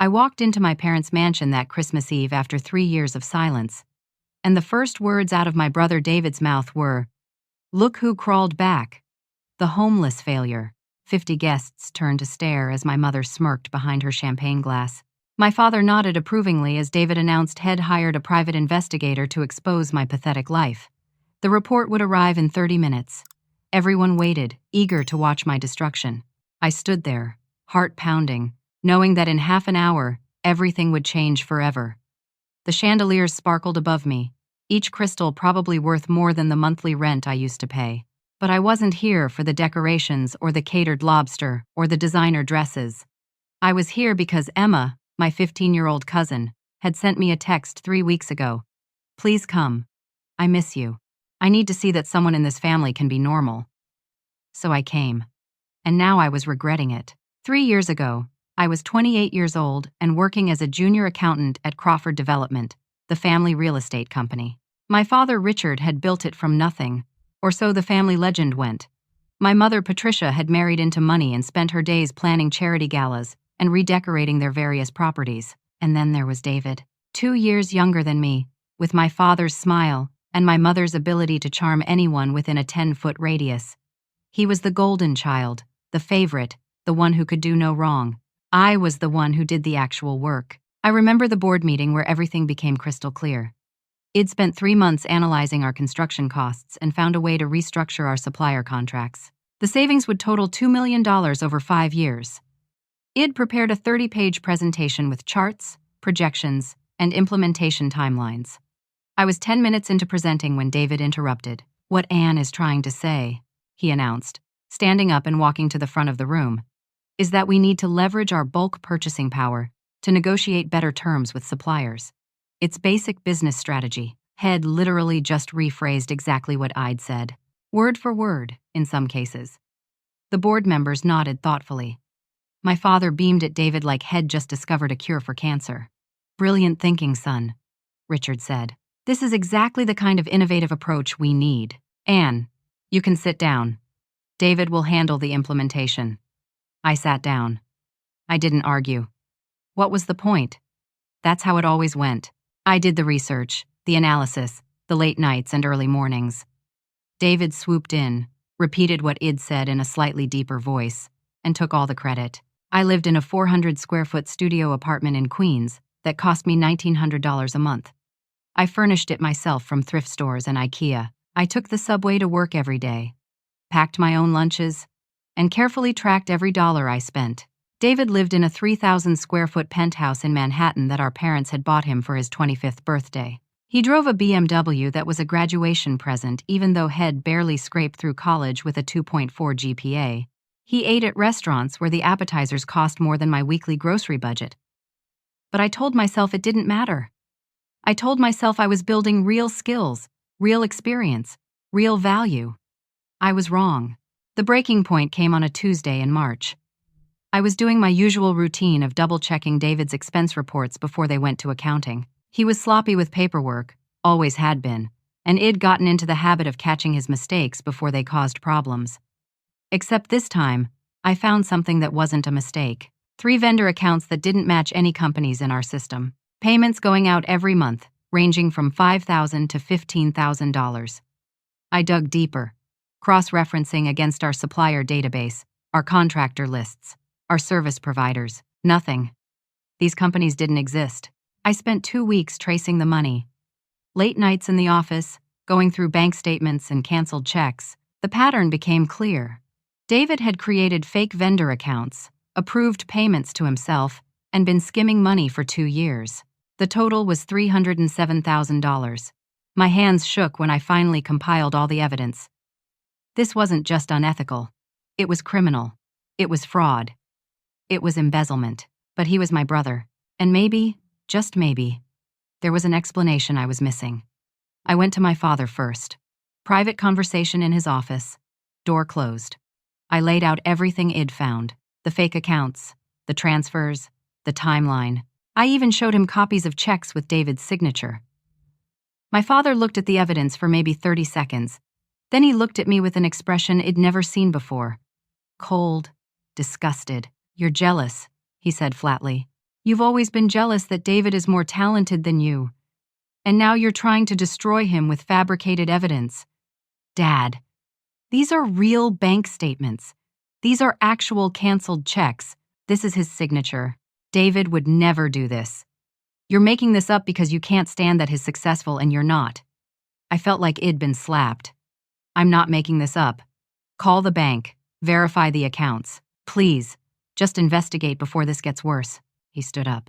I walked into my parents' mansion that Christmas Eve after 3 years of silence, and the first words out of my brother David's mouth were, "Look who crawled back." The homeless failure. 50 guests turned to stare as my mother smirked behind her champagne glass. My father nodded approvingly as David announced he'd hired a private investigator to expose my pathetic life. The report would arrive in 30 minutes. Everyone waited, eager to watch my destruction. I stood there, heart pounding, knowing that in half an hour, everything would change forever. The chandeliers sparkled above me, each crystal probably worth more than the monthly rent I used to pay. But I wasn't here for the decorations or the catered lobster or the designer dresses. I was here because Emma, my 15-year-old cousin, had sent me a text 3 weeks ago. "Please come. I miss you. I need to see that someone in this family can be normal." So I came. And now I was regretting it. 3 years ago, I was 28 years old and working as a junior accountant at Crawford Development, the family real estate company. My father Richard had built it from nothing, or so the family legend went. My mother Patricia had married into money and spent her days planning charity galas and redecorating their various properties. And then there was David, 2 years younger than me, with my father's smile and my mother's ability to charm anyone within a 10-foot radius. He was the golden child, the favorite, the one who could do no wrong. I was the one who did the actual work. I remember the board meeting where everything became crystal clear. I'd spent 3 months analyzing our construction costs and found a way to restructure our supplier contracts. The savings would total $2 million over 5 years. I'd prepared a 30-page presentation with charts, projections, and implementation timelines. I was 10 minutes into presenting when David interrupted. "What Anne is trying to say," he announced, standing up and walking to the front of the room, "is that we need to leverage our bulk purchasing power to negotiate better terms with suppliers. It's basic business strategy." Head literally just rephrased exactly what I'd said, word for word, in some cases. The board members nodded thoughtfully. My father beamed at David like Head just discovered a cure for cancer. "Brilliant thinking, son," Richard said. "This is exactly the kind of innovative approach we need. Anne, you can sit down. David will handle the implementation." I sat down. I didn't argue. What was the point? That's how it always went. I did the research, the analysis, the late nights and early mornings. David swooped in, repeated what I'd said in a slightly deeper voice, and took all the credit. I lived in a 400-square-foot studio apartment in Queens that cost me $1,900 a month. I furnished it myself from thrift stores and IKEA. I took the subway to work every day, packed my own lunches, and carefully tracked every dollar I spent. David lived in a 3,000-square-foot penthouse in Manhattan that our parents had bought him for his 25th birthday. He drove a BMW that was a graduation present even though Head barely scraped through college with a 2.4 GPA. He ate at restaurants where the appetizers cost more than my weekly grocery budget. But I told myself it didn't matter. I told myself I was building real skills, real experience, real value. I was wrong. The breaking point came on a Tuesday in March. I was doing my usual routine of double-checking David's expense reports before they went to accounting. He was sloppy with paperwork, always had been, and I'd gotten into the habit of catching his mistakes before they caused problems. Except this time, I found something that wasn't a mistake. 3 vendor accounts that didn't match any companies in our system. Payments going out every month, ranging from $5,000 to $15,000. I dug deeper, cross-referencing against our supplier database, our contractor lists, our service providers. Nothing. These companies didn't exist. I spent 2 weeks tracing the money. Late nights in the office, going through bank statements and canceled checks. The pattern became clear. David had created fake vendor accounts, approved payments to himself, and been skimming money for 2 years. The total was $307,000. My hands shook when I finally compiled all the evidence. This wasn't just unethical. It was criminal. It was fraud. It was embezzlement. But he was my brother. And maybe, just maybe, there was an explanation I was missing. I went to my father first. Private conversation in his office. Door closed. I laid out everything I'd found. The fake accounts, the transfers, the timeline. I even showed him copies of checks with David's signature. My father looked at the evidence for maybe 30 seconds. Then he looked at me with an expression I'd never seen before. Cold, disgusted. "You're jealous," he said flatly. You've always been jealous that David is more talented than you, and now you're trying to destroy him with fabricated evidence. Dad, these are real bank statements. These are actual canceled checks. This is his signature. David would never do this. You're making this up because you can't stand that he's successful and you're not. I felt like I'd been slapped. I'm not making this up. Call the bank. Verify the accounts. Please, just investigate before this gets worse. He stood up.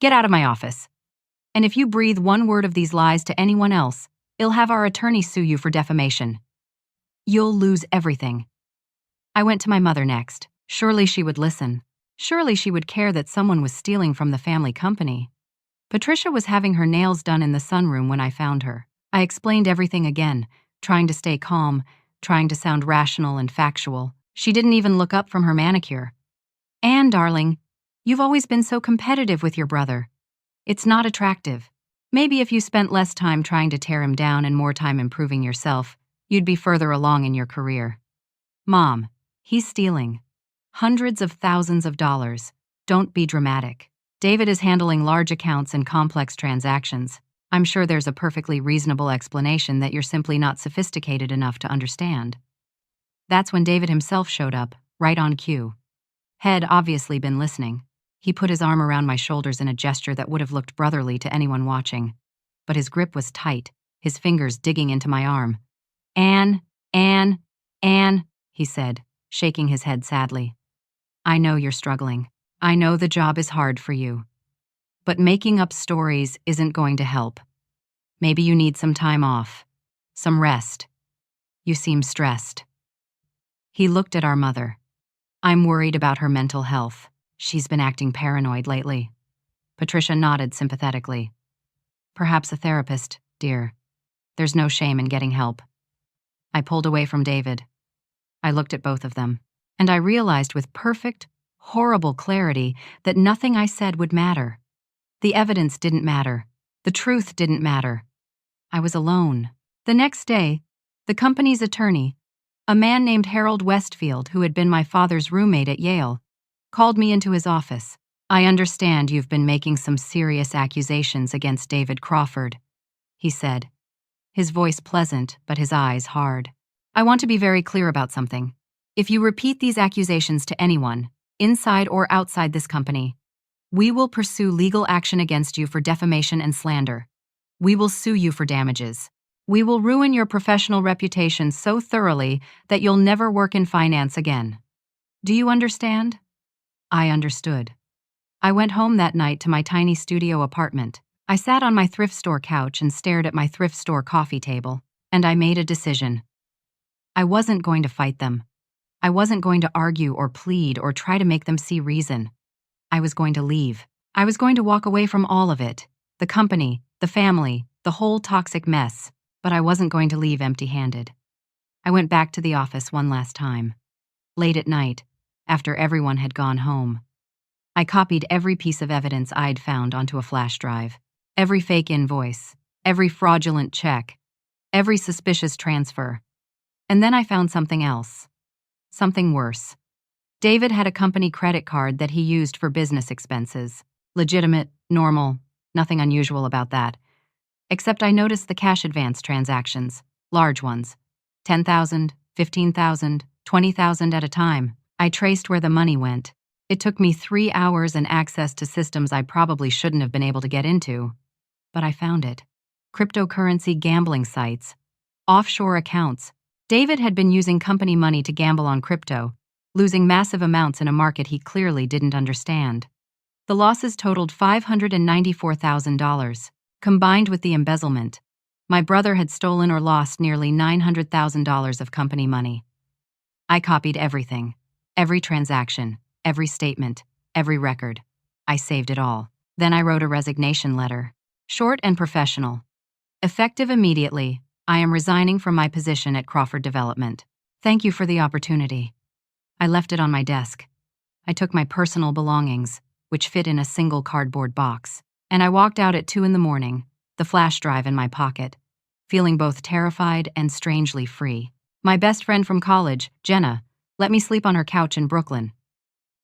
Get out of my office. And if you breathe one word of these lies to anyone else, I'll have our attorney sue you for defamation. You'll lose everything. I went to my mother next. Surely she would listen. Surely she would care that someone was stealing from the family company. Patricia was having her nails done in the sunroom when I found her. I explained everything again, trying to stay calm, trying to sound rational and factual. She didn't even look up from her manicure. Anne, darling, you've always been so competitive with your brother. It's not attractive. Maybe if you spent less time trying to tear him down and more time improving yourself, you'd be further along in your career. Mom, he's stealing. Hundreds of thousands of dollars. Don't be dramatic. David is handling large accounts and complex transactions. I'm sure there's a perfectly reasonable explanation that you're simply not sophisticated enough to understand. That's when David himself showed up, right on cue. Had obviously been listening. He put his arm around my shoulders in a gesture that would have looked brotherly to anyone watching. But his grip was tight, his fingers digging into my arm. Anne, he said, shaking his head sadly. I know you're struggling. I know the job is hard for you. But making up stories isn't going to help. Maybe you need some time off, some rest. You seem stressed. He looked at our mother. I'm worried about her mental health. She's been acting paranoid lately. Patricia nodded sympathetically. Perhaps a therapist, dear. There's no shame in getting help. I pulled away from David. I looked at both of them, and I realized with perfect, horrible clarity that nothing I said would matter. The evidence didn't matter. The truth didn't matter. I was alone. The next day, the company's attorney, a man named Harold Westfield, who had been my father's roommate at Yale, called me into his office. I understand you've been making some serious accusations against David Crawford, he said, his voice pleasant but his eyes hard. I want to be very clear about something. If you repeat these accusations to anyone, inside or outside this company, we will pursue legal action against you for defamation and slander. We will sue you for damages. We will ruin your professional reputation so thoroughly that you'll never work in finance again. Do you understand? I understood. I went home that night to my tiny studio apartment. I sat on my thrift store couch and stared at my thrift store coffee table, and I made a decision. I wasn't going to fight them. I wasn't going to argue or plead or try to make them see reason. I was going to leave. I was going to walk away from all of it. The company, the family, the whole toxic mess. But I wasn't going to leave empty-handed. I went back to the office one last time. Late at night, after everyone had gone home. I copied every piece of evidence I'd found onto a flash drive. Every fake invoice, every fraudulent check, every suspicious transfer. And then I found something else. Something worse. David had a company credit card that he used for business expenses. Legitimate, normal, nothing unusual about that. Except I noticed the cash advance transactions, large ones. 10,000, 15,000, 20,000 at a time. I traced where the money went. It took me 3 hours and access to systems I probably shouldn't have been able to get into. But I found it. Cryptocurrency gambling sites. Offshore accounts. David had been using company money to gamble on crypto, losing massive amounts in a market he clearly didn't understand. The losses totaled $594,000. Combined with the embezzlement, my brother had stolen or lost nearly $900,000 of company money. I copied everything, every transaction, every statement, every record. I saved it all. Then I wrote a resignation letter. Short and professional. Effective immediately, I am resigning from my position at Crawford Development. Thank you for the opportunity. I left it on my desk. I took my personal belongings, which fit in a single cardboard box, and I walked out at 2 a.m, the flash drive in my pocket, feeling both terrified and strangely free. My best friend from college, Jenna, let me sleep on her couch in Brooklyn.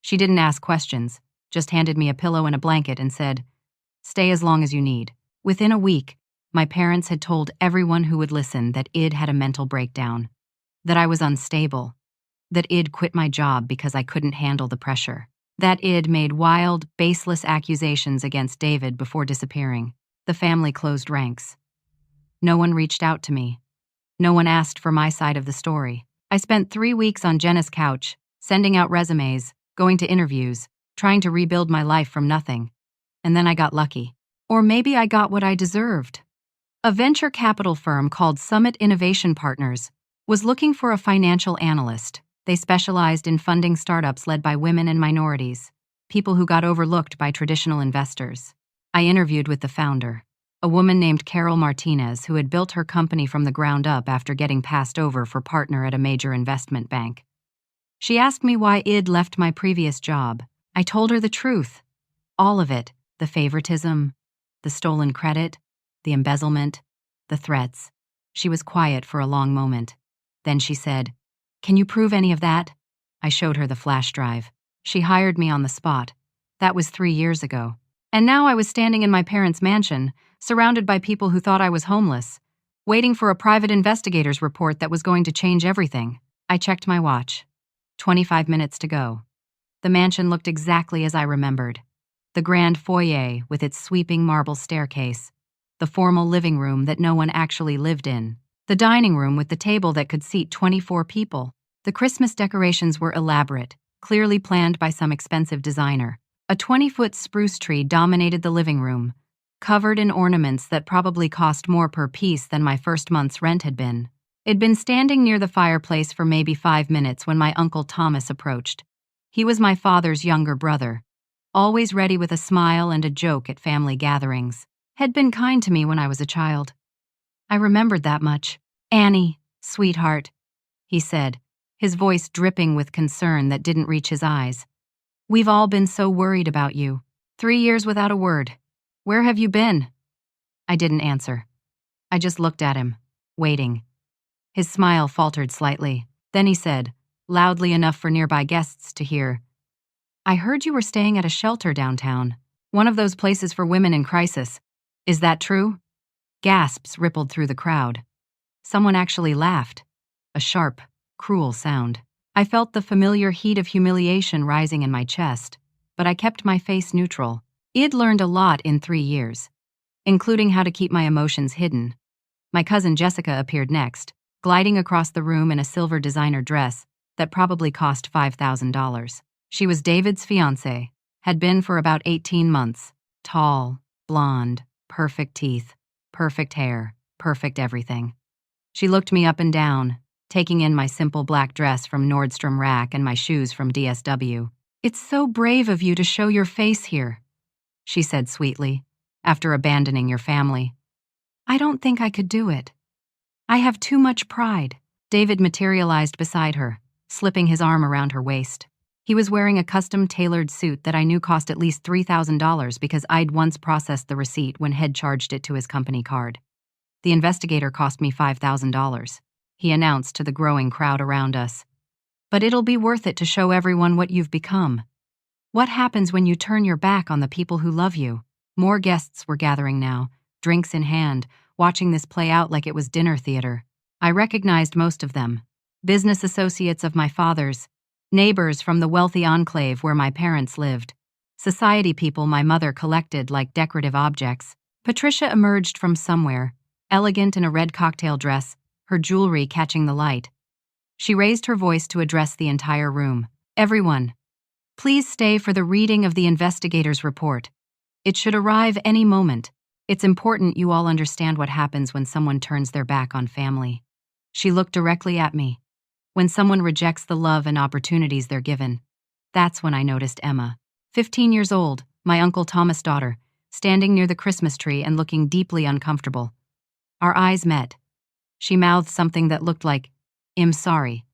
She didn't ask questions. just handed me a pillow and a blanket and said, "Stay as long as you need." Within a week, my parents had told everyone who would listen that Id had a mental breakdown, that I was unstable, that Id quit my job because I couldn't handle the pressure, that Id made wild, baseless accusations against David before disappearing. The family closed ranks. No one reached out to me. No one asked for my side of the story. I spent 3 weeks on Jenna's couch, sending out resumes, going to interviews, trying to rebuild my life from nothing. And then I got lucky. Or maybe I got what I deserved. A venture capital firm called Summit Innovation Partners was looking for a financial analyst. They specialized in funding startups led by women and minorities, people who got overlooked by traditional investors. I interviewed with the founder, a woman named Carol Martinez who had built her company from the ground up after getting passed over for partner at a major investment bank. She asked me why Id left my previous job. I told her the truth. All of it, the favoritism, the stolen credit, the embezzlement, the threats. She was quiet for a long moment. Then she said, "Can you prove any of that?" I showed her the flash drive. She hired me on the spot. That was 3 years ago. And now I was standing in my parents' mansion, surrounded by people who thought I was homeless, waiting for a private investigator's report that was going to change everything. I checked my watch. 25 minutes to go. The mansion looked exactly as I remembered. The grand foyer with its sweeping marble staircase, the formal living room that no one actually lived in, the dining room with the table that could seat 24 people. The Christmas decorations were elaborate, clearly planned by some expensive designer. A 20-foot spruce tree dominated the living room, covered in ornaments that probably cost more per piece than my first month's rent had been. It'd been standing near the fireplace for maybe 5 minutes when my Uncle Thomas approached. He was my father's younger brother, always ready with a smile and a joke at family gatherings. Had been kind to me when I was a child. I remembered that much. "Annie, sweetheart," he said, his voice dripping with concern that didn't reach his eyes. "We've all been so worried about you. 3 years without a word. Where have you been?" I didn't answer. I just looked at him, waiting. His smile faltered slightly. Then he said, loudly enough for nearby guests to hear, "I heard you were staying at a shelter downtown, one of those places for women in crisis. Is that true?" Gasps rippled through the crowd. Someone actually laughed. A sharp, cruel sound. I felt the familiar heat of humiliation rising in my chest, but I kept my face neutral. Id learned a lot in 3 years, including how to keep my emotions hidden. My cousin Jessica appeared next, gliding across the room in a silver designer dress that probably cost $5,000. She was David's fiancée, had been for about 18 months. Tall, blonde, perfect teeth, perfect hair, perfect everything. She looked me up and down, taking in my simple black dress from Nordstrom Rack and my shoes from DSW. "It's so brave of you to show your face here," she said sweetly, "after abandoning your family. I don't think I could do it. I have too much pride." David materialized beside her, slipping his arm around her waist. He was wearing a custom-tailored suit that I knew cost at least $3,000 because I'd once processed the receipt when Head charged it to his company card. "The investigator cost me $5,000, he announced to the growing crowd around us. "But it'll be worth it to show everyone what you've become. What happens when you turn your back on the people who love you?" More guests were gathering now, drinks in hand, watching this play out like it was dinner theater. I recognized most of them. Business associates of my father's, neighbors from the wealthy enclave where my parents lived, society people my mother collected like decorative objects. Patricia emerged from somewhere, elegant in a red cocktail dress, her jewelry catching the light. She raised her voice to address the entire room. "Everyone, please stay for the reading of the investigator's report. It should arrive any moment. It's important you all understand what happens when someone turns their back on family." She looked directly at me. When someone rejects the love and opportunities they're given. That's when I noticed Emma, 15 years old, my Uncle Thomas' daughter, standing near the Christmas tree and looking deeply uncomfortable. Our eyes met. She mouthed something that looked like, "I'm sorry."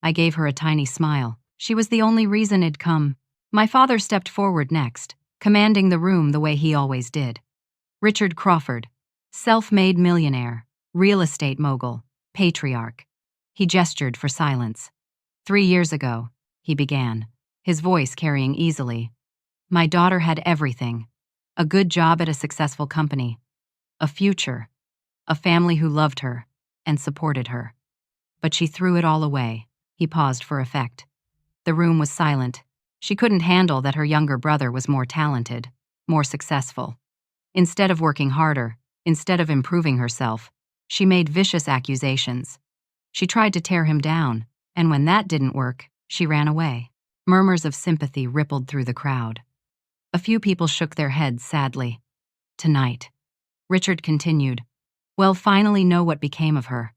I gave her a tiny smile. She was the only reason it'd come. My father stepped forward next, commanding the room the way he always did. Richard Crawford, self-made millionaire, real estate mogul, patriarch. He gestured for silence. 3 years ago, he began, his voice carrying easily. My daughter had everything: a good job at a successful company, a future, a family who loved her and supported her. But she threw it all away. He paused for effect. The room was silent. She couldn't handle that her younger brother was more talented, more successful. Instead of working harder, instead of improving herself, she made vicious accusations. She tried to tear him down, and when that didn't work, she ran away. Murmurs of sympathy rippled through the crowd. A few people shook their heads sadly. Tonight, Richard continued, we'll finally know what became of her.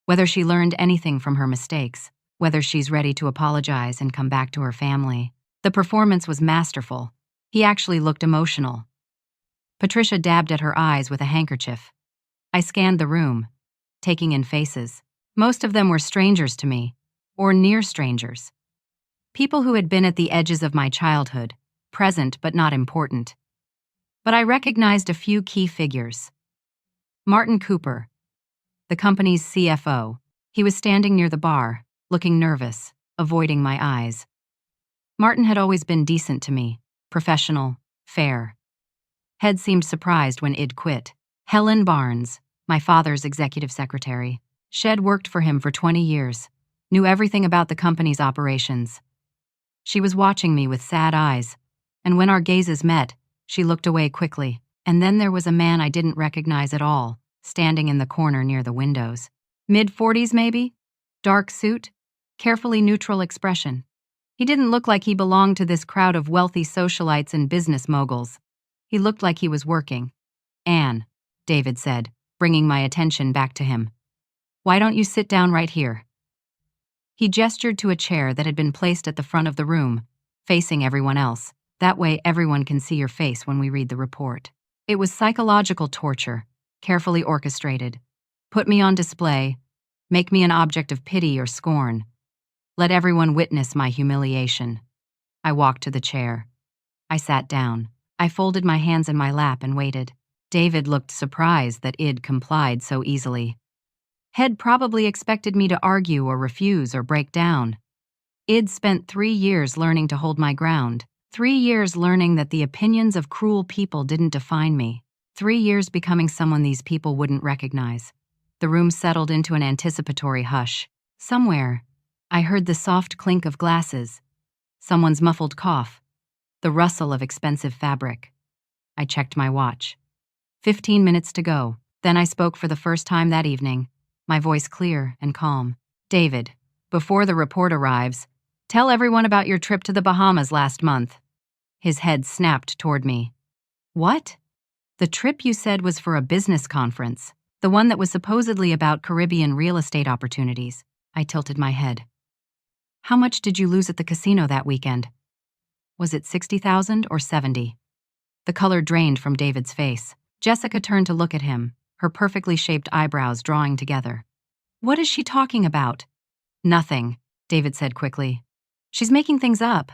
Whether she learned anything from her mistakes, whether she's ready to apologize and come back to her family. The performance was masterful. He actually looked emotional. Patricia dabbed at her eyes with a handkerchief. I scanned the room, taking in faces. Most of them were strangers to me, or near strangers. People who had been at the edges of my childhood, present but not important. But I recognized a few key figures. Martin Cooper, the company's CFO. He was standing near the bar, looking nervous, avoiding my eyes. Martin had always been decent to me, professional, fair. Head seemed surprised when Id quit. Helen Barnes, my father's executive secretary. Shed worked for him for 20 years, knew everything about the company's operations. She was watching me with sad eyes, and when our gazes met, she looked away quickly. And then there was a man I didn't recognize at all, standing in the corner near the windows. Mid-40s maybe? Dark suit? Carefully neutral expression. He didn't look like he belonged to this crowd of wealthy socialites and business moguls. He looked like he was working. Anne, David said, bringing my attention back to him. Why don't you sit down right here? He gestured to a chair that had been placed at the front of the room, facing everyone else. That way everyone can see your face when we read the report. It was psychological torture, carefully orchestrated. Put me on display, make me an object of pity or scorn. Let everyone witness my humiliation. I walked to the chair. I sat down. I folded my hands in my lap and waited. David looked surprised that Id complied so easily. Head probably expected me to argue or refuse or break down. Id spent 3 years learning to hold my ground. 3 years learning that the opinions of cruel people didn't define me. 3 years becoming someone these people wouldn't recognize. The room settled into an anticipatory hush. Somewhere, I heard the soft clink of glasses, someone's muffled cough, the rustle of expensive fabric. I checked my watch. 15 minutes to go. Then I spoke for the first time that evening, my voice clear and calm. David, before the report arrives, tell everyone about your trip to the Bahamas last month. His head snapped toward me. What? The trip you said was for a business conference, the one that was supposedly about Caribbean real estate opportunities. I tilted my head. How much did you lose at the casino that weekend? Was it 60,000 or 70? The color drained from David's face. Jessica turned to look at him, her perfectly shaped eyebrows drawing together. What is she talking about? Nothing, David said quickly. She's making things up.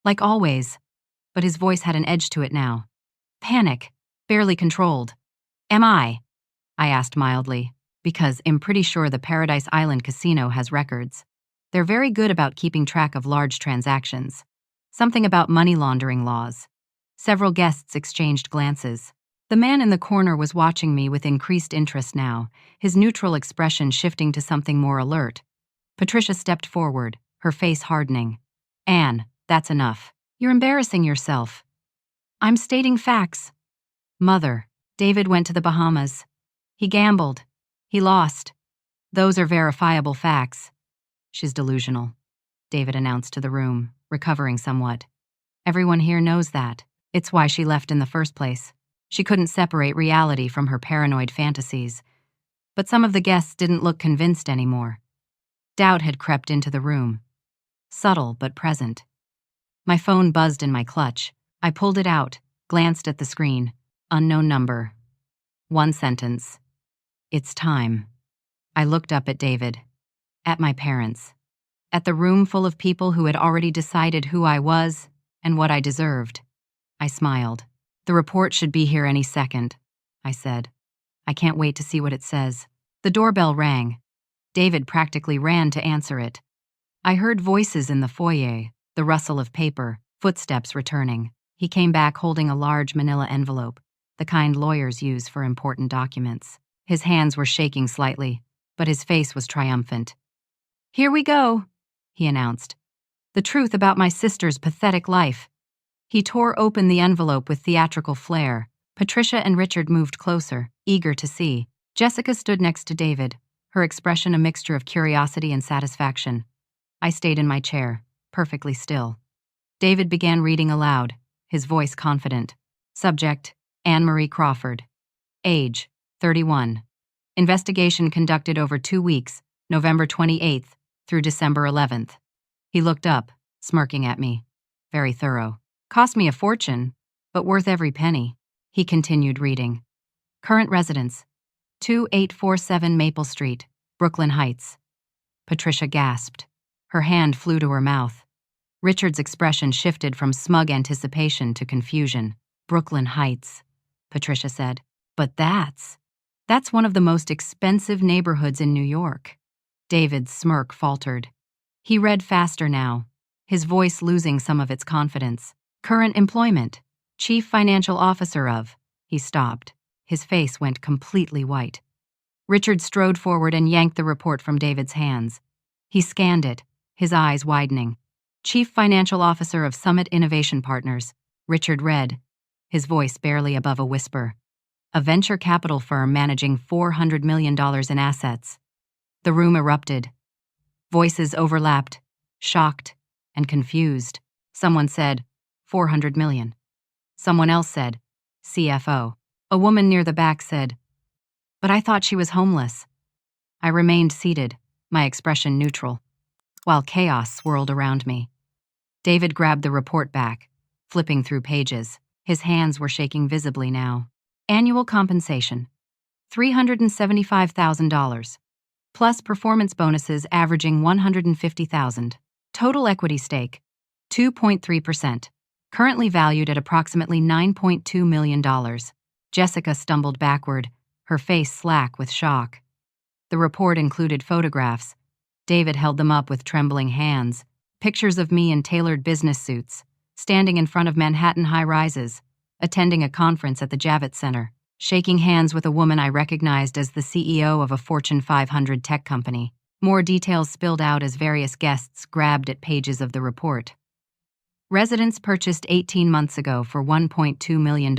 Like always. But his voice had an edge to it now. Panic, barely controlled. Am I? I asked mildly, because I'm pretty sure the Paradise Island Casino has records. They're very good about keeping track of large transactions. Something about money laundering laws. Several guests exchanged glances. The man in the corner was watching me with increased interest now, his neutral expression shifting to something more alert. Patricia stepped forward, her face hardening. Anne, that's enough. You're embarrassing yourself. I'm stating facts. Mother, David went to the Bahamas. He gambled. He lost. Those are verifiable facts. She's delusional, David announced to the room, recovering somewhat. Everyone here knows that. It's why she left in the first place. She couldn't separate reality from her paranoid fantasies. But some of the guests didn't look convinced anymore. Doubt had crept into the room. Subtle but present. My phone buzzed in my clutch. I pulled it out, glanced at the screen. Unknown number. 1 sentence. It's time. I looked up at David. At my parents. At the room full of people who had already decided who I was and what I deserved. I smiled. The report should be here any second, I said. I can't wait to see what it says. The doorbell rang. David practically ran to answer it. I heard voices in the foyer, the rustle of paper, footsteps returning. He came back holding a large manila envelope, the kind lawyers use for important documents. His hands were shaking slightly, but his face was triumphant. "Here we go," he announced. "The truth about my sister's pathetic life." He tore open the envelope with theatrical flair. Patricia and Richard moved closer, eager to see. Jessica stood next to David, her expression a mixture of curiosity and satisfaction. I stayed in my chair, perfectly still. David began reading aloud, his voice confident. Subject: Anne-Marie Crawford. Age: 31. Investigation conducted over 2 weeks, November 28th through December 11th. He looked up, smirking at me. Very thorough. Cost me a fortune, but worth every penny. He continued reading. Current residence: 2847 Maple Street, Brooklyn Heights. Patricia gasped. Her hand flew to her mouth. Richard's expression shifted from smug anticipation to confusion. Brooklyn Heights, Patricia said. But that's one of the most expensive neighborhoods in New York. David's smirk faltered. He read faster now, his voice losing some of its confidence. Current employment: Chief Financial Officer of. He stopped. His face went completely white. Richard strode forward and yanked the report from David's hands. He scanned it, his eyes widening. Chief Financial Officer of Summit Innovation Partners. Richard read, his voice barely above a whisper. A venture capital firm managing $400 million in assets. The room erupted. Voices overlapped, shocked and confused. Someone said, 400 million. Someone else said, CFO. A woman near the back said, but I thought she was homeless. I remained seated, my expression neutral, while chaos swirled around me. David grabbed the report back, flipping through pages. His hands were shaking visibly now. Annual compensation: $375,000, plus performance bonuses averaging $150,000. Total equity stake: 2.3%, currently valued at approximately $9.2 million. Jessica stumbled backward, her face slack with shock. The report included photographs. David held them up with trembling hands. Pictures of me in tailored business suits, standing in front of Manhattan high-rises, attending a conference at the Javits Center, shaking hands with a woman I recognized as the CEO of a Fortune 500 tech company. More details spilled out as various guests grabbed at pages of the report. Residence purchased 18 months ago for $1.2 million.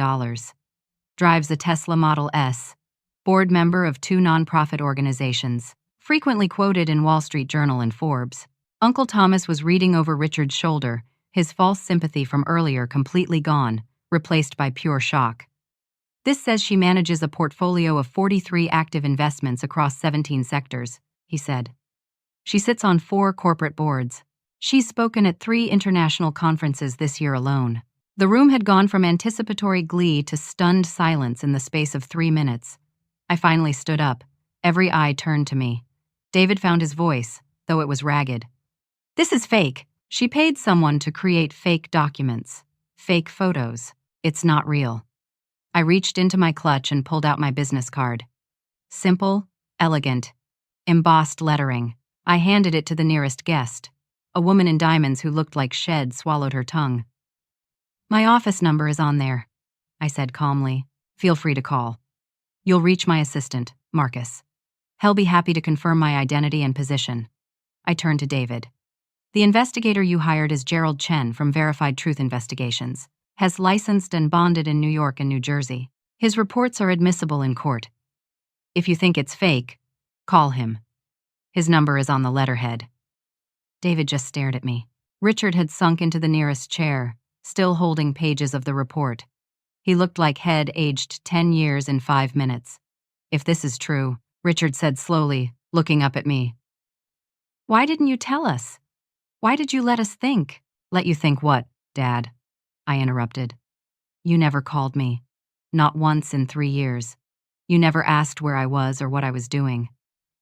Drives a Tesla Model S. Board member of 2 nonprofit organizations. Frequently quoted in Wall Street Journal and Forbes. Uncle Thomas was reading over Richard's shoulder, his false sympathy from earlier completely gone, replaced by pure shock. This says she manages a portfolio of 43 active investments across 17 sectors, he said. She sits on 4 corporate boards. She's spoken at 3 international conferences this year alone. The room had gone from anticipatory glee to stunned silence in the space of 3 minutes. I finally stood up, every eye turned to me. David found his voice, though it was ragged. This is fake. She paid someone to create fake documents, fake photos. It's not real. I reached into my clutch and pulled out my business card. Simple, elegant, embossed lettering. I handed it to the nearest guest. A woman in diamonds who looked like Shed swallowed her tongue. My office number is on there, I said calmly. Feel free to call. You'll reach my assistant, Marcus. He'll be happy to confirm my identity and position. I turned to David. The investigator you hired is Gerald Chen from Verified Truth Investigations. Has licensed and bonded in New York and New Jersey. His reports are admissible in court. If you think it's fake, call him. His number is on the letterhead. David just stared at me. Richard had sunk into the nearest chair, still holding pages of the report. He looked like head aged 10 years in 5 minutes. If this is true, Richard said slowly, looking up at me. Why didn't you tell us? Why did you let us think? Let you think what, Dad? I interrupted. You never called me. Not once in 3 years. You never asked where I was or what I was doing.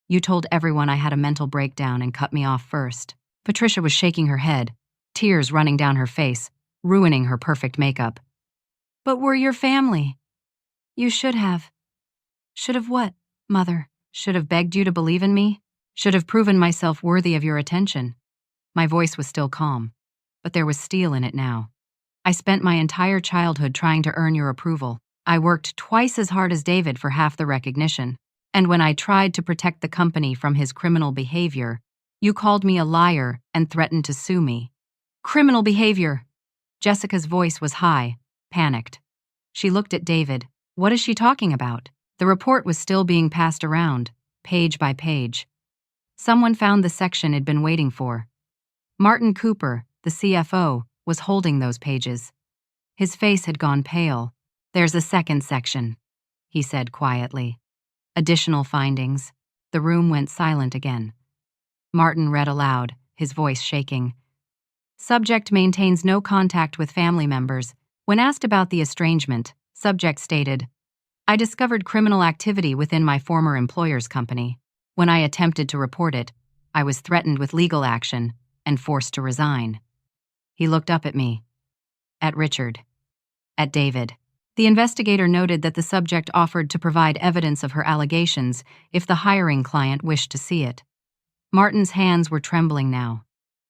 You told everyone I had a mental breakdown and cut me off first. Patricia was shaking her head, tears running down her face, ruining her perfect makeup. But we're your family. You should have. Should have what, Mother? Should have begged you to believe in me? Should have proven myself worthy of your attention. My voice was still calm, but there was steel in it now. I spent my entire childhood trying to earn your approval. I worked twice as hard as David for half the recognition. And when I tried to protect the company from his criminal behavior, you called me a liar and threatened to sue me. Criminal behavior! Jessica's voice was high, panicked. She looked at David. What is she talking about? The report was still being passed around, page by page. Someone found the section it'd been waiting for. Martin Cooper, the CFO, was holding those pages. His face had gone pale. There's a second section, he said quietly. Additional findings. The room went silent again. Martin read aloud, his voice shaking. Subject maintains no contact with family members. When asked about the estrangement, subject stated, I discovered criminal activity within my former employer's company. When I attempted to report it, I was threatened with legal action and forced to resign. He looked up at me, at Richard, at David. The investigator noted that the subject offered to provide evidence of her allegations if the hiring client wished to see it. Martin's hands were trembling now.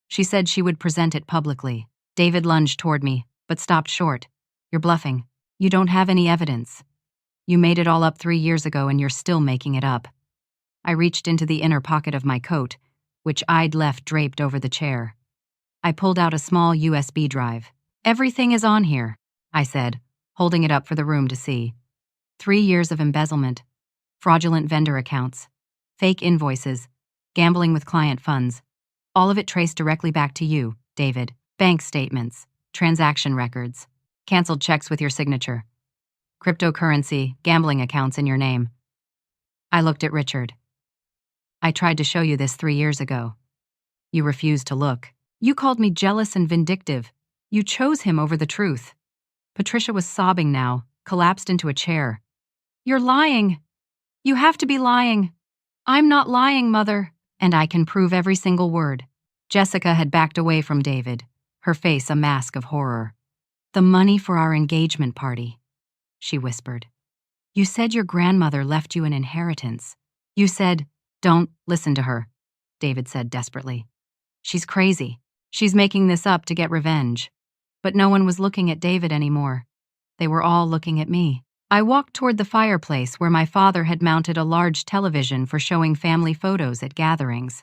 She said she would present it publicly. David lunged toward me, but stopped short. You're bluffing. You don't have any evidence. You made it all up 3 years ago and you're still making it up. I reached into the inner pocket of my coat, which I'd left draped over the chair. I pulled out a small USB drive. Everything is on here, I said, holding it up for the room to see. 3 years of embezzlement, fraudulent vendor accounts, fake invoices, gambling with client funds. All of it traced directly back to you, David. Bank statements, transaction records, canceled checks with your signature, cryptocurrency, gambling accounts in your name. I looked at Richard. I tried to show you this 3 years ago. You refused to look. You called me jealous and vindictive. You chose him over the truth. Patricia was sobbing now, collapsed into a chair. You're lying. You have to be lying. I'm not lying, Mother. And I can prove every single word. Jessica had backed away from David, her face a mask of horror. The money for our engagement party, she whispered. You said your grandmother left you an inheritance. You said, don't listen to her, David said desperately. She's crazy. She's making this up to get revenge. But no one was looking at David anymore. They were all looking at me. I walked toward the fireplace where my father had mounted a large television for showing family photos at gatherings.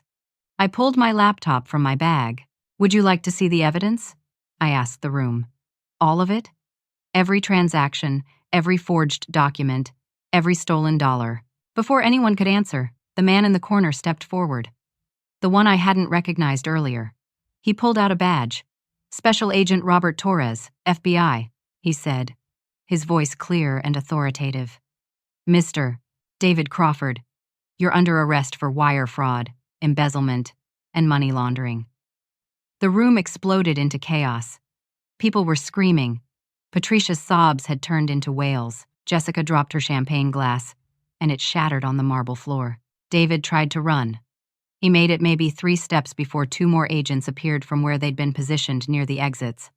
I pulled my laptop from my bag. Would you like to see the evidence? I asked the room. All of it? Every transaction, every forged document, every stolen dollar. Before anyone could answer, the man in the corner stepped forward. The one I hadn't recognized earlier. He pulled out a badge. Special Agent Robert Torres, FBI, he said, his voice clear and authoritative. Mr. David Crawford, you're under arrest for wire fraud, embezzlement, and money laundering. The room exploded into chaos. People were screaming. Patricia's sobs had turned into wails. Jessica dropped her champagne glass, and it shattered on the marble floor. David tried to run. He made it maybe 3 steps before 2 more agents appeared from where they'd been positioned near the exits.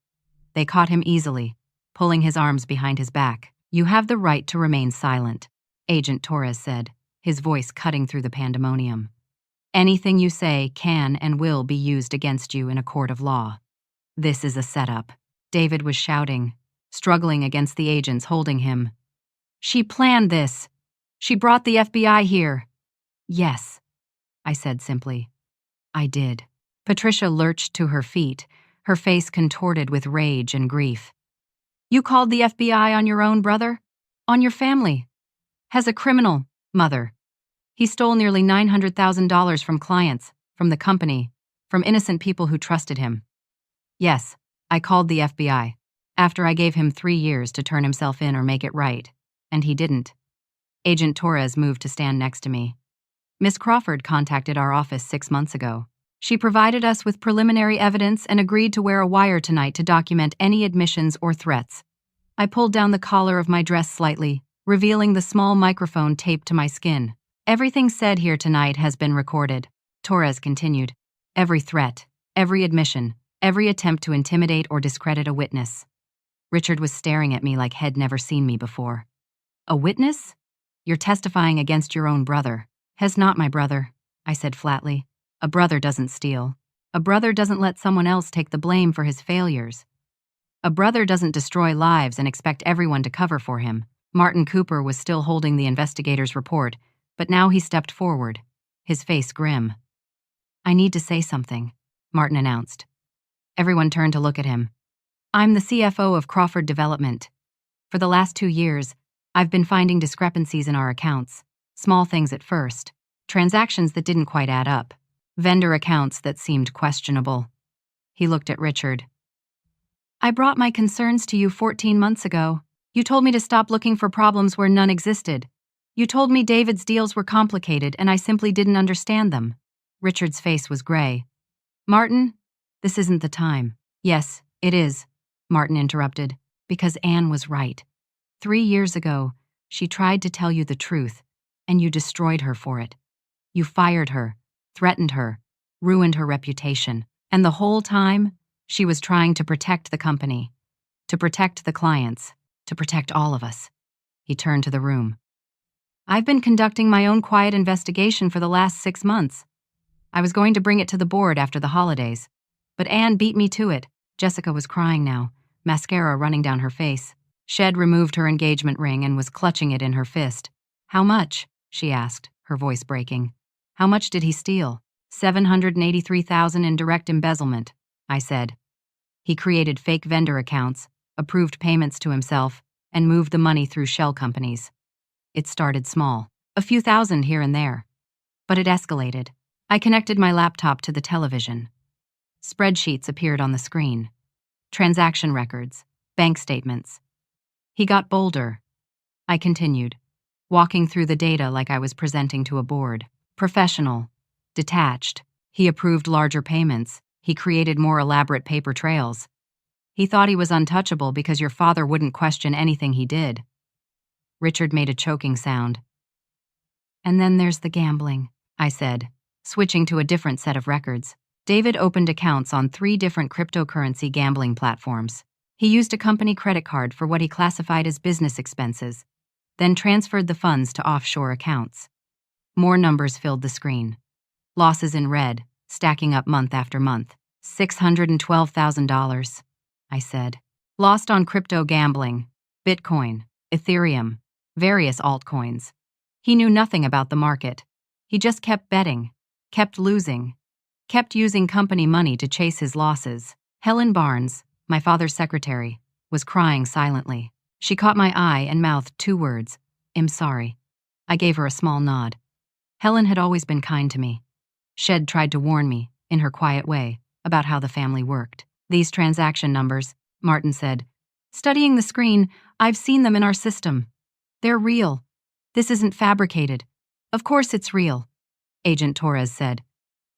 They caught him easily, pulling his arms behind his back. You have the right to remain silent, Agent Torres said, his voice cutting through the pandemonium. Anything you say can and will be used against you in a court of law. This is a setup. David was shouting, struggling against the agents holding him. She planned this. She brought the FBI here. Yes, I said simply. I did. Patricia lurched to her feet, her face contorted with rage and grief. You called the FBI on your own brother? On your family? As a criminal, Mother. He stole nearly $900,000 from clients, from the company, from innocent people who trusted him. Yes, I called the FBI, after I gave him 3 years to turn himself in or make it right, and he didn't. Agent Torres moved to stand next to me. Miss Crawford contacted our office 6 months ago. She provided us with preliminary evidence and agreed to wear a wire tonight to document any admissions or threats. I pulled down the collar of my dress slightly, revealing the small microphone taped to my skin. Everything said here tonight has been recorded, Torres continued. Every threat, every admission, every attempt to intimidate or discredit a witness. Richard was staring at me like he'd never seen me before. A witness? You're testifying against your own brother. Has not my brother, I said flatly. A brother doesn't steal. A brother doesn't let someone else take the blame for his failures. A brother doesn't destroy lives and expect everyone to cover for him. Martin Cooper was still holding the investigator's report, but now he stepped forward, his face grim. "I need to say something," Martin announced. Everyone turned to look at him. "I'm the CFO of Crawford Development. For the last 2 years, I've been finding discrepancies in our accounts. Small things at first. Transactions that didn't quite add up. Vendor accounts that seemed questionable." He looked at Richard. "I brought my concerns to you 14 months ago. You told me to stop looking for problems where none existed. You told me David's deals were complicated and I simply didn't understand them." Richard's face was gray. "Martin, this isn't the time." "Yes, it is," Martin interrupted, "because Anne was right. 3 years ago, she tried to tell you the truth, and you destroyed her for it. You fired her, threatened her, ruined her reputation, and the whole time, she was trying to protect the company, to protect the clients, to protect all of us." He turned to the room. "I've been conducting my own quiet investigation for the last 6 months. I was going to bring it to the board after the holidays, but Anne beat me to it." Jessica was crying now, mascara running down her face. Shed removed her engagement ring and was clutching it in her fist. "How much?" she asked, her voice breaking. "How much did he steal?" $783,000 in direct embezzlement, I said. He created fake vendor accounts, approved payments to himself, and moved the money through shell companies. It started small, a few thousand here and there. But it escalated. I connected my laptop to the television. Spreadsheets appeared on the screen. Transaction records, bank statements. He got bolder. I continued, walking through the data like I was presenting to a board. Professional, detached. He approved larger payments. He created more elaborate paper trails. He thought he was untouchable because your father wouldn't question anything he did. Richard made a choking sound. "And then there's the gambling," I said, switching to a different set of records. David opened accounts on 3 different cryptocurrency gambling platforms. He used a company credit card for what he classified as business expenses, then transferred the funds to offshore accounts. More numbers filled the screen. Losses in red, stacking up month after month. $612,000, I said. Lost on crypto gambling, Bitcoin, Ethereum, various altcoins. He knew nothing about the market. He just kept betting, kept losing, kept using company money to chase his losses. Helen Barnes, my father's secretary, was crying silently. She caught my eye and mouthed 2 words, "I'm sorry." I gave her a small nod. Helen had always been kind to me. Shed tried to warn me, in her quiet way, about how the family worked. "These transaction numbers," Martin said. "Studying the screen, I've seen them in our system. They're real. This isn't fabricated. Of course it's real," Agent Torres said.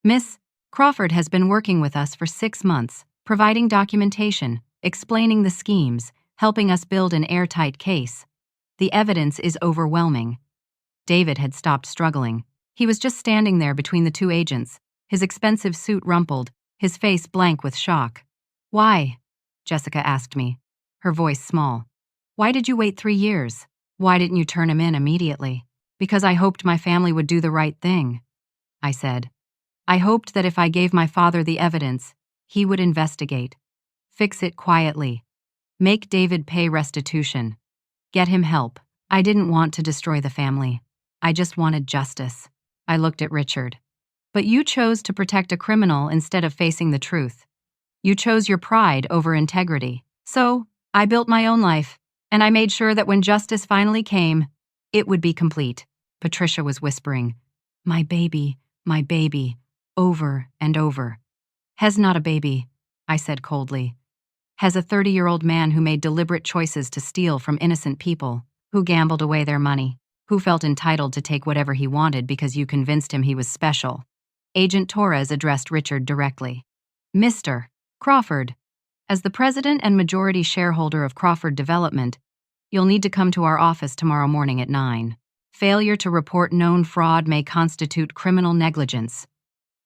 "Miss Crawford has been working with us for 6 months, providing documentation, explaining the schemes, helping us build an airtight case. The evidence is overwhelming." David had stopped struggling. He was just standing there between the 2 agents, his expensive suit rumpled, his face blank with shock. "Why?" Jessica asked me, her voice small. "Why did you wait 3 years? Why didn't you turn him in immediately?" "Because I hoped my family would do the right thing," I said. "I hoped that if I gave my father the evidence, he would investigate, fix it quietly, make David pay restitution, get him help. I didn't want to destroy the family. I just wanted justice." I looked at Richard. "But you chose to protect a criminal instead of facing the truth. You chose your pride over integrity. So, I built my own life, and I made sure that when justice finally came, it would be complete." Patricia was whispering, my baby, over and over. "Hez not a baby," I said coldly. "Hez a 30-year-old man who made deliberate choices to steal from innocent people, who gambled away their money, who felt entitled to take whatever he wanted because you convinced him he was special." Agent Torres addressed Richard directly. "Mr. Crawford, as the president and majority shareholder of Crawford Development, you'll need to come to our office tomorrow morning at 9. Failure to report known fraud may constitute criminal negligence.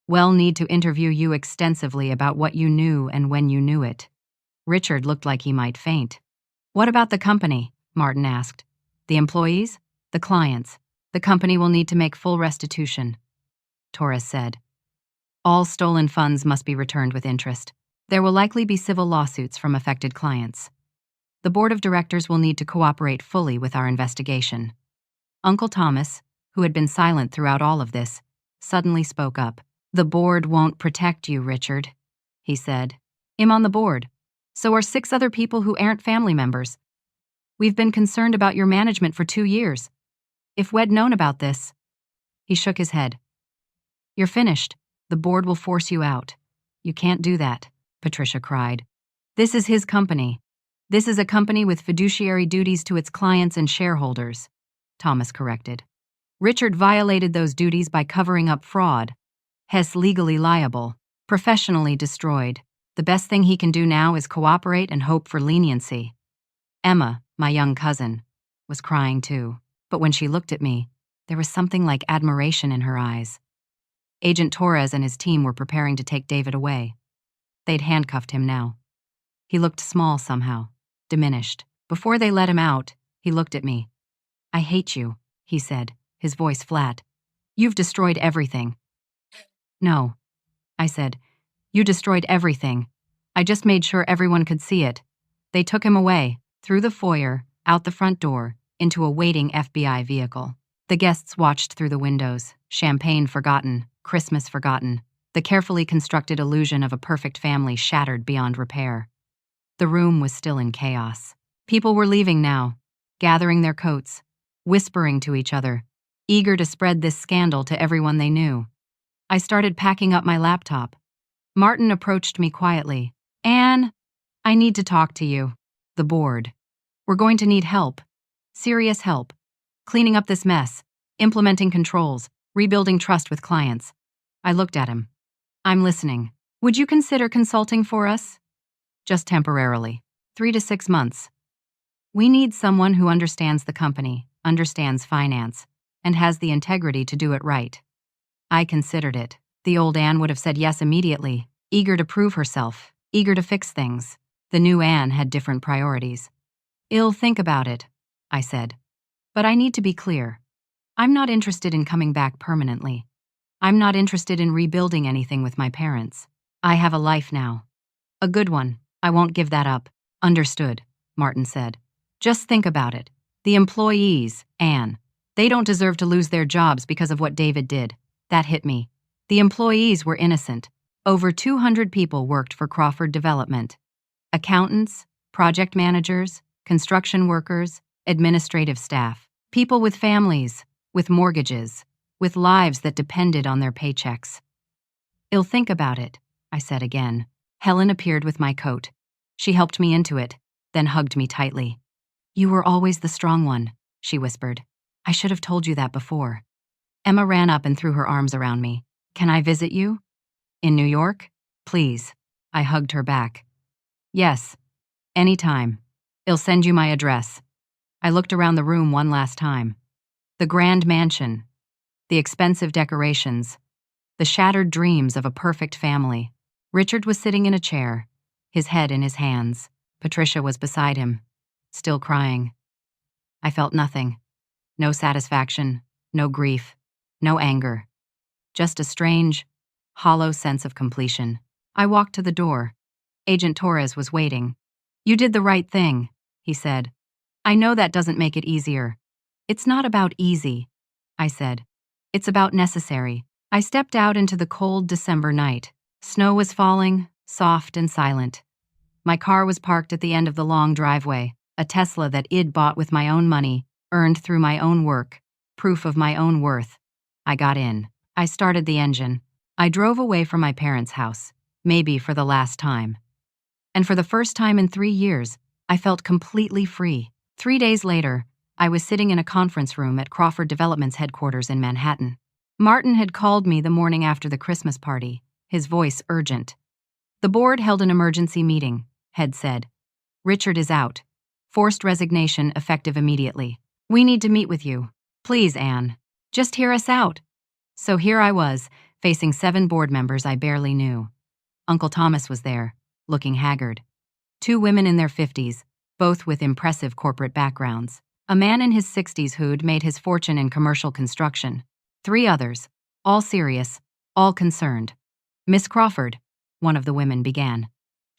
We'll need to interview you extensively about what you knew and when you knew it." Richard looked like he might faint. "What about the company?" Martin asked. "The employees? The clients? The company will need to make full restitution," Torres said. "All stolen funds must be returned with interest. There will likely be civil lawsuits from affected clients. The board of directors will need to cooperate fully with our investigation. Uncle Thomas, who had been silent throughout all of this, suddenly spoke up. The board won't protect you, Richard, he said. I'm on the board. So are 6 other people who aren't family members. We've been concerned about your management for 2 years. If we'd known about this. He shook his head. You're finished. The board will force you out. You can't do that, Patricia cried. This is his company. This is a company with fiduciary duties to its clients and shareholders, Thomas corrected. Richard violated those duties by covering up fraud. Hess legally liable, professionally destroyed. The best thing he can do now is cooperate and hope for leniency. Emma, my young cousin, was crying too, but when she looked at me, there was something like admiration in her eyes. Agent Torres and his team were preparing to take David away. They'd handcuffed him now. He looked small somehow, diminished. Before they let him out, he looked at me. I hate you, he said, his voice flat. You've destroyed everything. No, I said. You destroyed everything. I just made sure everyone could see it. They took him away, through the foyer, out the front door, into a waiting FBI vehicle. The guests watched through the windows, champagne forgotten, Christmas forgotten, the carefully constructed illusion of a perfect family shattered beyond repair. The room was still in chaos. People were leaving now, gathering their coats, whispering to each other, eager to spread this scandal to everyone they knew. I started packing up my laptop. Martin approached me quietly. Anne, I need to talk to you. The board. We're going to need help. Serious help. Cleaning up this mess, implementing controls, rebuilding trust with clients. I looked at him. I'm listening. Would you consider consulting for us? Just temporarily. 3 to 6 months. We need someone who understands the company, understands finance, and has the integrity to do it right. I considered it. The old Anne would have said yes immediately, eager to prove herself, eager to fix things. The new Anne had different priorities. I'll think about it, I said. But I need to be clear. I'm not interested in coming back permanently. I'm not interested in rebuilding anything with my parents. I have a life now. A good one. I won't give that up. Understood, Martin said. Just think about it. The employees, Anne, they don't deserve to lose their jobs because of what David did. That hit me. The employees were innocent. Over 200 people worked for Crawford Development. Accountants, project managers, construction workers, administrative staff. People with families, with mortgages, with lives that depended on their paychecks. I'll think about it, I said again. Helen appeared with my coat. She helped me into it, then hugged me tightly. You were always the strong one, she whispered. I should have told you that before. Emma ran up and threw her arms around me. Can I visit you? In New York? Please. I hugged her back. Yes. Anytime. I'll send you my address. I looked around the room one last time. The grand mansion. The expensive decorations. The shattered dreams of a perfect family. Richard was sitting in a chair, his head in his hands. Patricia was beside him, still crying. I felt nothing. No satisfaction, no grief, no anger. Just a strange, hollow sense of completion. I walked to the door. Agent Torres was waiting. You did the right thing, he said. I know that doesn't make it easier. It's not about easy, I said. It's about necessary. I stepped out into the cold December night. Snow was falling, soft and silent. My car was parked at the end of the long driveway, a Tesla that I'd bought with my own money, earned through my own work, proof of my own worth. I got in. I started the engine. I drove away from my parents' house, maybe for the last time. And for the first time in 3 years, I felt completely free. 3 days later, I was sitting in a conference room at Crawford Development's headquarters in Manhattan. Martin had called me the morning after the Christmas party, his voice urgent. The board held an emergency meeting, Head said. Richard is out. Forced resignation effective immediately. We need to meet with you. Please, Anne. Just hear us out. So here I was, facing 7 board members I barely knew. Uncle Thomas was there, looking haggard. 2 women in their 50s, both with impressive corporate backgrounds. A man in his 60s who'd made his fortune in commercial construction. 3 others, all serious, all concerned. Miss Crawford, one of the women began.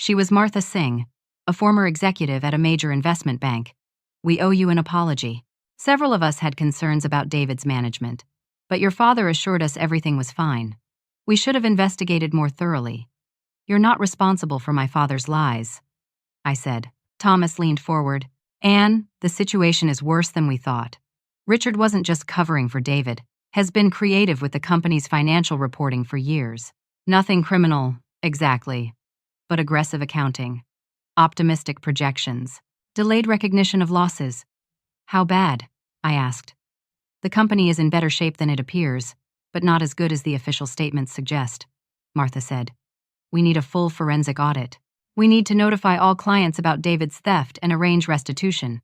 She was Martha Singh, a former executive at a major investment bank. We owe you an apology. Several of us had concerns about David's management, but your father assured us everything was fine. We should have investigated more thoroughly. You're not responsible for my father's lies, I said. Thomas leaned forward. Anne, the situation is worse than we thought. Richard wasn't just covering for David, has been creative with the company's financial reporting for years. Nothing criminal, exactly, but aggressive accounting, optimistic projections, delayed recognition of losses. How bad? I asked. The company is in better shape than it appears, but not as good as the official statements suggest, Martha said. We need a full forensic audit. We need to notify all clients about David's theft and arrange restitution.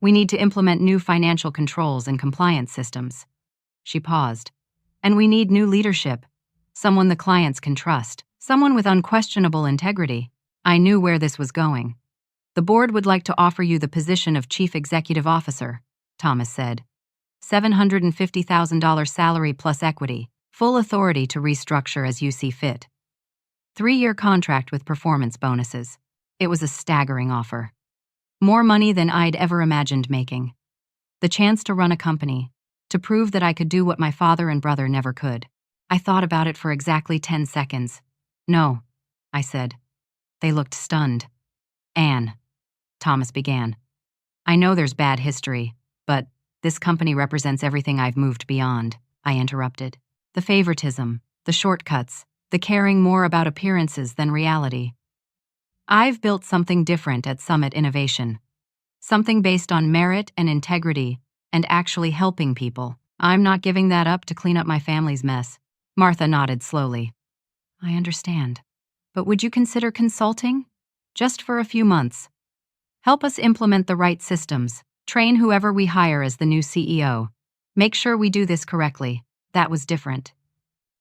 We need to implement new financial controls and compliance systems. She paused. And we need new leadership. Someone the clients can trust. Someone with unquestionable integrity. I knew where this was going. The board would like to offer you the position of Chief Executive Officer, Thomas said. $750,000 salary plus equity, full authority to restructure as you see fit. 3-year contract with performance bonuses. It was a staggering offer. More money than I'd ever imagined making. The chance to run a company, to prove that I could do what my father and brother never could. I thought about it for exactly 10 seconds. No, I said. They looked stunned. Anne, Thomas began. I know there's bad history, but this company represents everything I've moved beyond, I interrupted. The favoritism, the shortcuts, the caring more about appearances than reality. I've built something different at Summit Innovation. Something based on merit and integrity and actually helping people. I'm not giving that up to clean up my family's mess. Martha nodded slowly. I understand. But would you consider consulting? Just for a few months. Help us implement the right systems. Train whoever we hire as the new CEO. Make sure we do this correctly. That was different.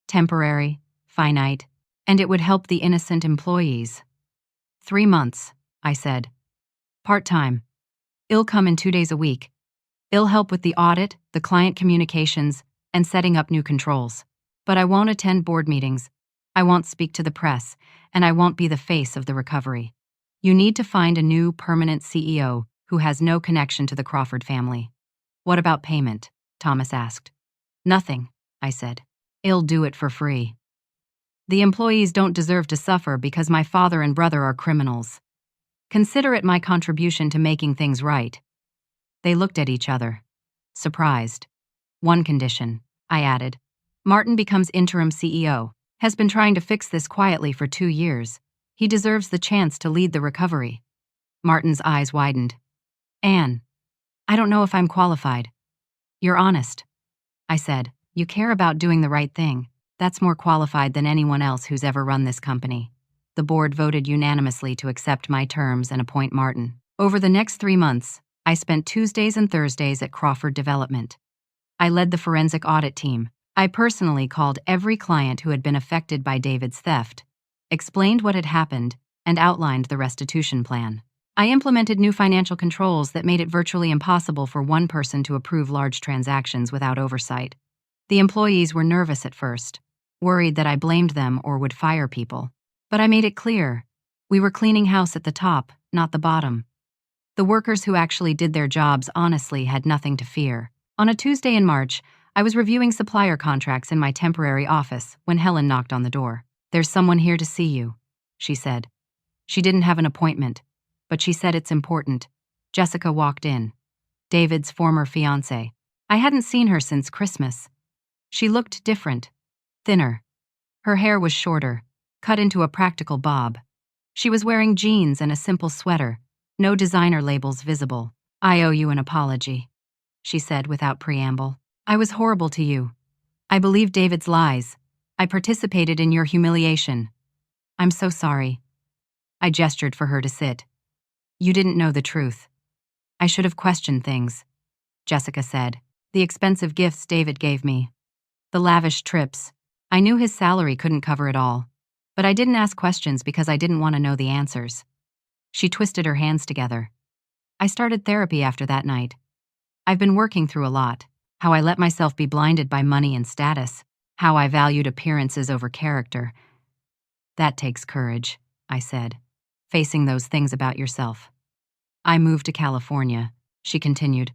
Temporary, finite, and it would help the innocent employees. 3 months, I said. Part-time. I'll come in 2 days a week. I'll help with the audit, the client communications, and setting up new controls. But I won't attend board meetings. I won't speak to the press, and I won't be the face of the recovery. You need to find a new permanent CEO who has no connection to the Crawford family. What about payment? Thomas asked. Nothing, I said. I'll do it for free. The employees don't deserve to suffer because my father and brother are criminals. Consider it my contribution to making things right. They looked at each other, surprised. One condition, I added. Martin becomes interim CEO. Has been trying to fix this quietly for 2 years. He deserves the chance to lead the recovery. Martin's eyes widened. Anne, I don't know if I'm qualified. You're honest, I said. You care about doing the right thing. That's more qualified than anyone else who's ever run this company. The board voted unanimously to accept my terms and appoint Martin. Over the next 3 months, I spent Tuesdays and Thursdays at Crawford Development. I led the forensic audit team. I personally called every client who had been affected by David's theft, explained what had happened, and outlined the restitution plan. I implemented new financial controls that made it virtually impossible for one person to approve large transactions without oversight. The employees were nervous at first, worried that I blamed them or would fire people. But I made it clear, we were cleaning house at the top, not the bottom. The workers who actually did their jobs honestly had nothing to fear. On a Tuesday in March, I was reviewing supplier contracts in my temporary office when Helen knocked on the door. There's someone here to see you, she said. She didn't have an appointment, but she said it's important. Jessica walked in, David's former fiancée. I hadn't seen her since Christmas. She looked different, thinner. Her hair was shorter, cut into a practical bob. She was wearing jeans and a simple sweater, no designer labels visible. I owe you an apology, she said without preamble. I was horrible to you. I believed David's lies. I participated in your humiliation. I'm so sorry. I gestured for her to sit. You didn't know the truth. I should have questioned things, Jessica said. The expensive gifts David gave me. The lavish trips. I knew his salary couldn't cover it all. But I didn't ask questions because I didn't want to know the answers. She twisted her hands together. I started therapy after that night. I've been working through a lot. How I let myself be blinded by money and status. How I valued appearances over character. That takes courage, I said. facing those things about yourself. I moved to California, she continued.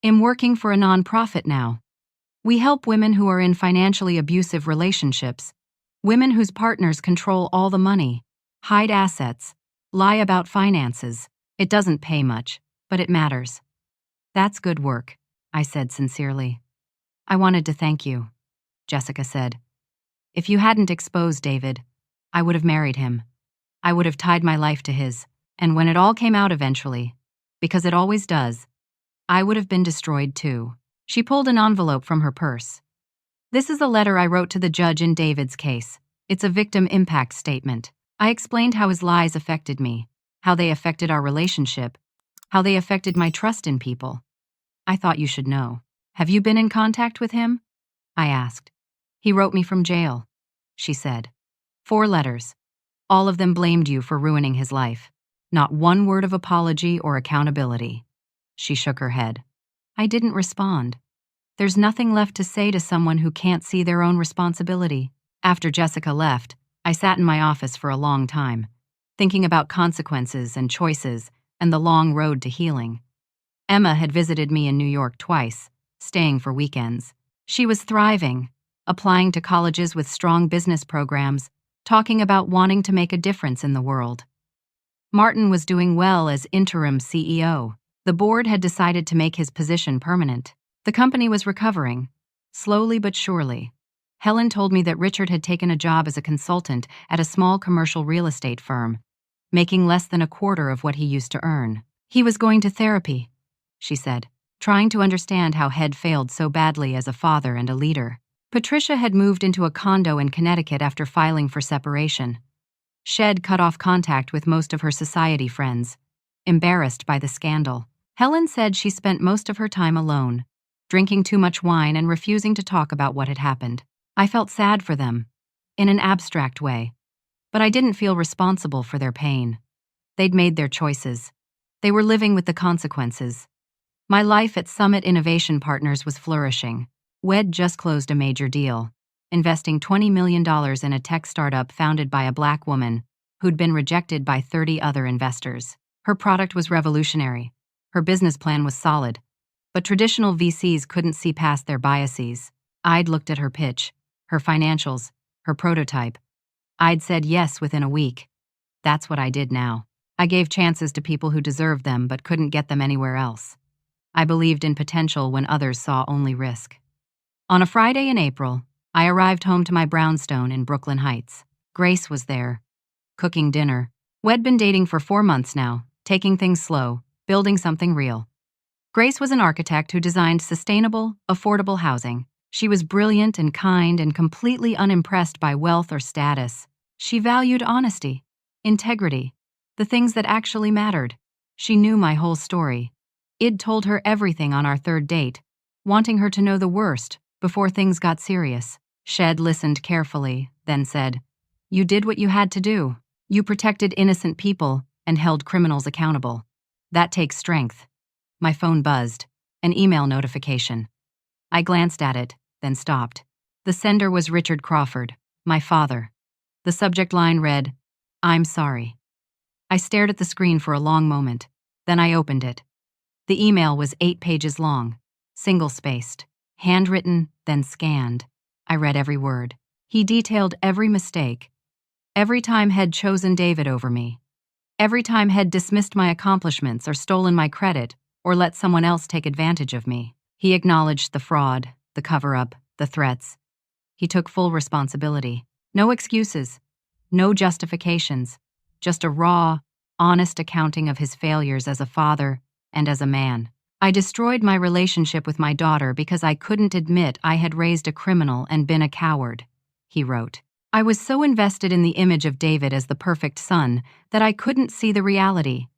I'm working for a nonprofit now. We help women who are in financially abusive relationships, women whose partners control all the money, hide assets, lie about finances. It doesn't pay much, but it matters. That's good work, I said sincerely. I wanted to thank you, Jessica said. If you hadn't exposed David, I would have married him. I would have tied my life to his, and when it all came out eventually, because it always does, I would have been destroyed too. She pulled an envelope from her purse. This is a letter I wrote to the judge in David's case. It's a victim impact statement. I explained how his lies affected me, how they affected our relationship, how they affected my trust in people. I thought you should know. Have you been in contact with him? I asked. He wrote me from jail, she said. 4 letters. All of them blamed you for ruining his life. Not one word of apology or accountability. She shook her head. I didn't respond. There's nothing left to say to someone who can't see their own responsibility. After Jessica left, I sat in my office for a long time, thinking about consequences and choices and the long road to healing. Emma had visited me in New York twice, staying for weekends. She was thriving, applying to colleges with strong business programs, talking about wanting to make a difference in the world. Martin was doing well as interim CEO. The board had decided to make his position permanent. The company was recovering, slowly but surely. Helen told me that Richard had taken a job as a consultant at a small commercial real estate firm, making less than a quarter of what he used to earn. He was going to therapy, she said, trying to understand how Head failed so badly as a father and a leader. Patricia had moved into a condo in Connecticut after filing for separation. Shed cut off contact with most of her society friends, embarrassed by the scandal. Helen said she spent most of her time alone, drinking too much wine and refusing to talk about what had happened. I felt sad for them, in an abstract way, but I didn't feel responsible for their pain. They'd made their choices. They were living with the consequences. My life at Summit Innovation Partners was flourishing. WED just closed a major deal, investing $20 million in a tech startup founded by a Black woman who'd been rejected by 30 other investors. Her product was revolutionary. Her business plan was solid, but traditional VCs couldn't see past their biases. I'd looked at her pitch, her financials, her prototype. I'd said yes within a week. That's what I did now. I gave chances to people who deserved them but couldn't get them anywhere else. I believed in potential when others saw only risk. On a Friday in April, I arrived home to my brownstone in Brooklyn Heights. Grace was there, cooking dinner. We'd been dating for 4 months now, taking things slow, building something real. Grace was an architect who designed sustainable, affordable housing. She was brilliant and kind and completely unimpressed by wealth or status. She valued honesty, integrity, the things that actually mattered. She knew my whole story. I'd told her everything on our 3rd date, wanting her to know the worst before things got serious. Shed listened carefully, then said, "You did what you had to do. You protected innocent people and held criminals accountable. That takes strength." My phone buzzed, an email notification. I glanced at it, then stopped. The sender was Richard Crawford, my father. The subject line read, "I'm sorry." I stared at the screen for a long moment, then I opened it. The email was 8 pages long, single-spaced, handwritten, then scanned. I read every word. He detailed every mistake, every time Head chosen David over me, every time Head dismissed my accomplishments or stolen my credit or let someone else take advantage of me. He acknowledged the fraud, the cover-up, the threats. He took full responsibility. No excuses, no justifications, just a raw, honest accounting of his failures as a father and as a man. I destroyed my relationship with my daughter because I couldn't admit I had raised a criminal and been a coward, he wrote. I was so invested in the image of David as the perfect son that I couldn't see the reality.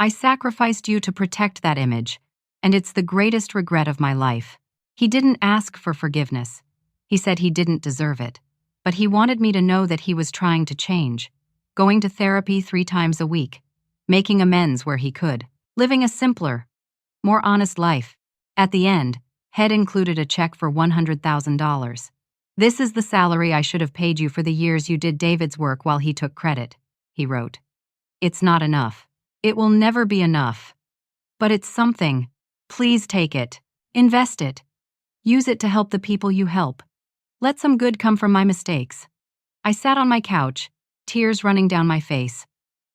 I sacrificed you to protect that image, and it's the greatest regret of my life. He didn't ask for forgiveness. He said he didn't deserve it, but he wanted me to know that he was trying to change, going to therapy 3 times a week, making amends where he could, living a simpler, more honest life. At the end, Head included a check for $100,000. "This is the salary I should have paid you for the years you did David's work while he took credit," he wrote. It's not enough. It will never be enough. But it's something. Please take it. Invest it. Use it to help the people you help. Let some good come from my mistakes. I sat on my couch, tears running down my face.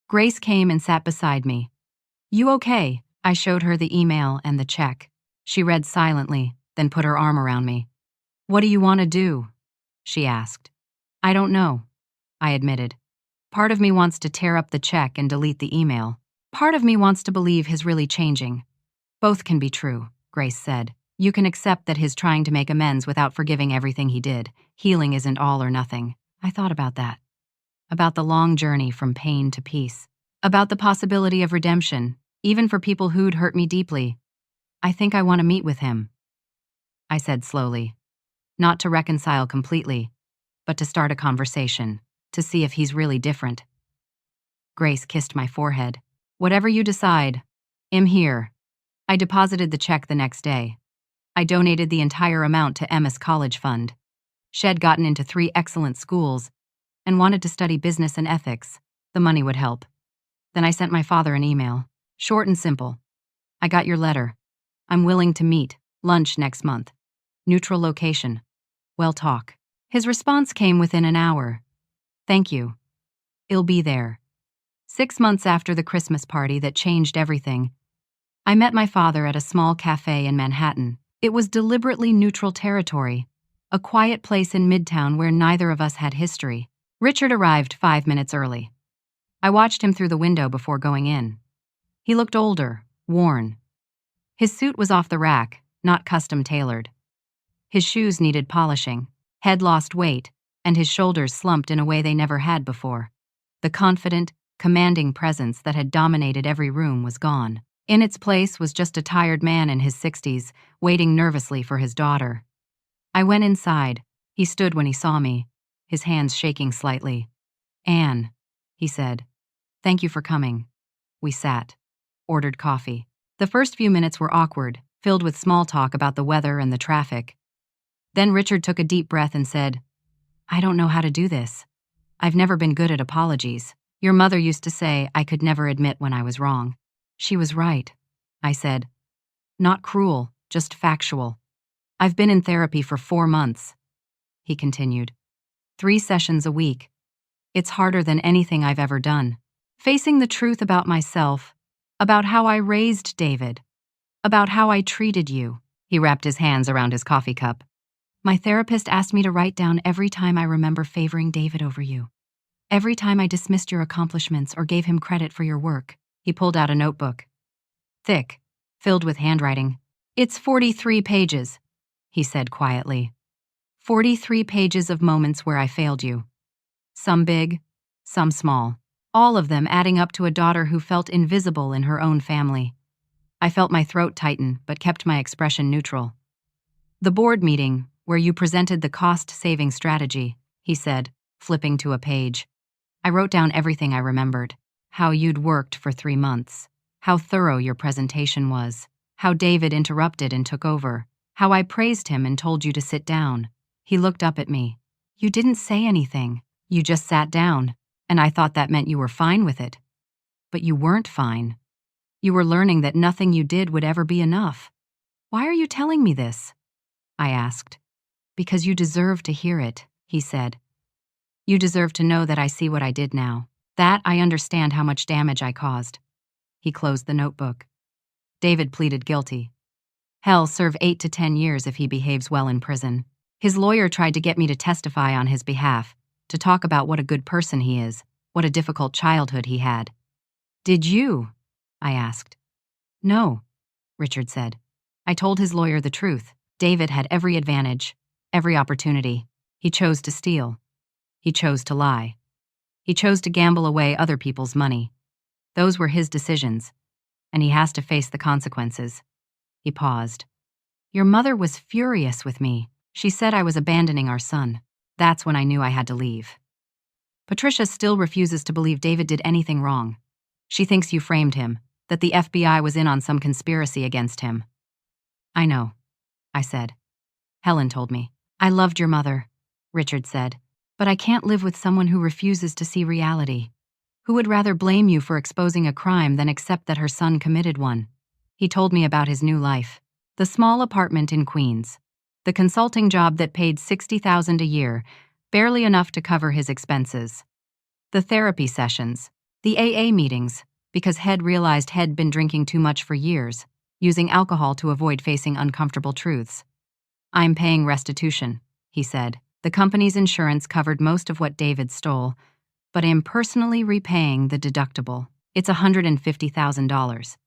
Grace came and sat beside me. You okay? I showed her the email and the check. She read silently, then put her arm around me. What do you want to do? She asked. I don't know, I admitted. Part of me wants to tear up the check and delete the email. Part of me wants to believe he's really changing. Both can be true, Grace said. You can accept that he's trying to make amends without forgiving everything he did. Healing isn't all or nothing. I thought about that. About the long journey from pain to peace. About the possibility of redemption, even for people who'd hurt me deeply. I think I want to meet with him, I said slowly. Not to reconcile completely, but to start a conversation, to see if he's really different. Grace kissed my forehead. Whatever you decide, I'm here. I deposited the check the next day. I donated the entire amount to Emma's college fund. She'd gotten into 3 excellent schools and wanted to study business and ethics. The money would help. Then I sent my father an email. Short and simple. I got your letter. I'm willing to meet. Lunch next month. Neutral location. We'll talk. His response came within an hour. Thank you. I'll be there. 6 months after the Christmas party that changed everything, I met my father at a small cafe in Manhattan. It was deliberately neutral territory, a quiet place in Midtown where neither of us had history. Richard arrived 5 minutes early. I watched him through the window before going in. He looked older, worn. His suit was off the rack, not custom-tailored. His shoes needed polishing, head lost weight, and his shoulders slumped in a way they never had before. The confident, commanding presence that had dominated every room was gone. In its place was just a tired man in his 60s, waiting nervously for his daughter. I went inside. He stood when he saw me, his hands shaking slightly. Anne, he said. Thank you for coming. We sat, ordered coffee. The first few minutes were awkward, filled with small talk about the weather and the traffic. Then Richard took a deep breath and said, I don't know how to do this. I've never been good at apologies. Your mother used to say I could never admit when I was wrong. She was right, I said. Not cruel, just factual. I've been in therapy for 4 months, he continued. 3 sessions a week. It's harder than anything I've ever done. Facing the truth about myself, about how I raised David, about how I treated you. He wrapped his hands around his coffee cup. My therapist asked me to write down every time I remember favoring David over you. Every time I dismissed your accomplishments or gave him credit for your work. He pulled out a notebook. Thick, filled with handwriting. It's 43 pages, he said quietly. 43 pages of moments where I failed you. Some big, some small. All of them adding up to a daughter who felt invisible in her own family. I felt my throat tighten, but kept my expression neutral. The board meeting, where you presented the cost-saving strategy, he said, flipping to a page. I wrote down everything I remembered. How you'd worked for 3 months. How thorough your presentation was. How David interrupted and took over. How I praised him and told you to sit down. He looked up at me. You didn't say anything. You just sat down, and I thought that meant you were fine with it. But you weren't fine. You were learning that nothing you did would ever be enough. Why are you telling me this? I asked. Because you deserve to hear it, he said. You deserve to know that I see what I did now. That I understand how much damage I caused. He closed the notebook. David pleaded guilty. He'll serve 8 to 10 years if he behaves well in prison. His lawyer tried to get me to testify on his behalf, to talk about what a good person he is, what a difficult childhood he had. Did you? I asked. No, Richard said. I told his lawyer the truth. David had every advantage, every opportunity. He chose to steal. He chose to lie. He chose to gamble away other people's money. Those were his decisions, and he has to face the consequences. He paused. Your mother was furious with me. She said I was abandoning our son. That's when I knew I had to leave. Patricia still refuses to believe David did anything wrong. She thinks you framed him, that the FBI was in on some conspiracy against him. I know, I said. Helen told me. I loved your mother, Richard said, but I can't live with someone who refuses to see reality, Who would rather blame you for exposing a crime than accept that her son committed one? He told me about his new life. The small apartment in Queens. The consulting job that paid $60,000 a year, barely enough to cover his expenses. The therapy sessions. The AA meetings, because Head realized He'd been drinking too much for years, using alcohol to avoid facing uncomfortable truths. "I'm paying restitution," he said. "The company's insurance covered most of what David stole, but I am personally repaying the deductible. It's $150,000.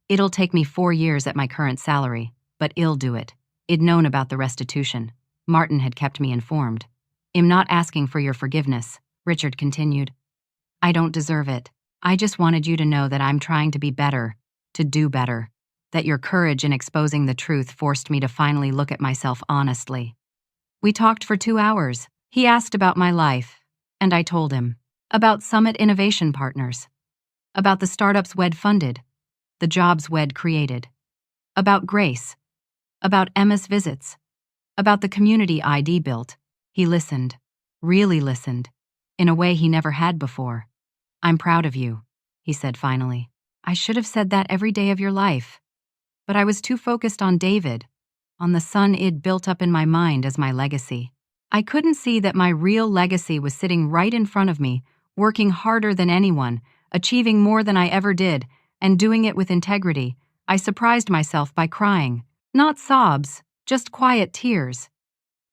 It'll take me 4 years at my current salary, but I'll do it." I'd known about the restitution. Martin had kept me informed. "I'm not asking for your forgiveness," Richard continued. "I don't deserve it. I just wanted you to know that I'm trying to be better, to do better, that your courage in exposing the truth forced me to finally look at myself honestly." We talked for 2 hours. He asked about my life, and I told him. About Summit Innovation Partners. About the startups Wed funded, the jobs Wed created. About Grace. About Emma's visits. About the community ID built. He listened, really listened, in a way he never had before. "I'm proud of you," he said finally. "I should have said that every day of your life. But I was too focused on David, on the son I'd built up in my mind as my legacy. I couldn't see that my real legacy was sitting right in front of me, working harder than anyone, achieving more than I ever did, and doing it with integrity. I surprised myself by crying. Not sobs, just quiet tears.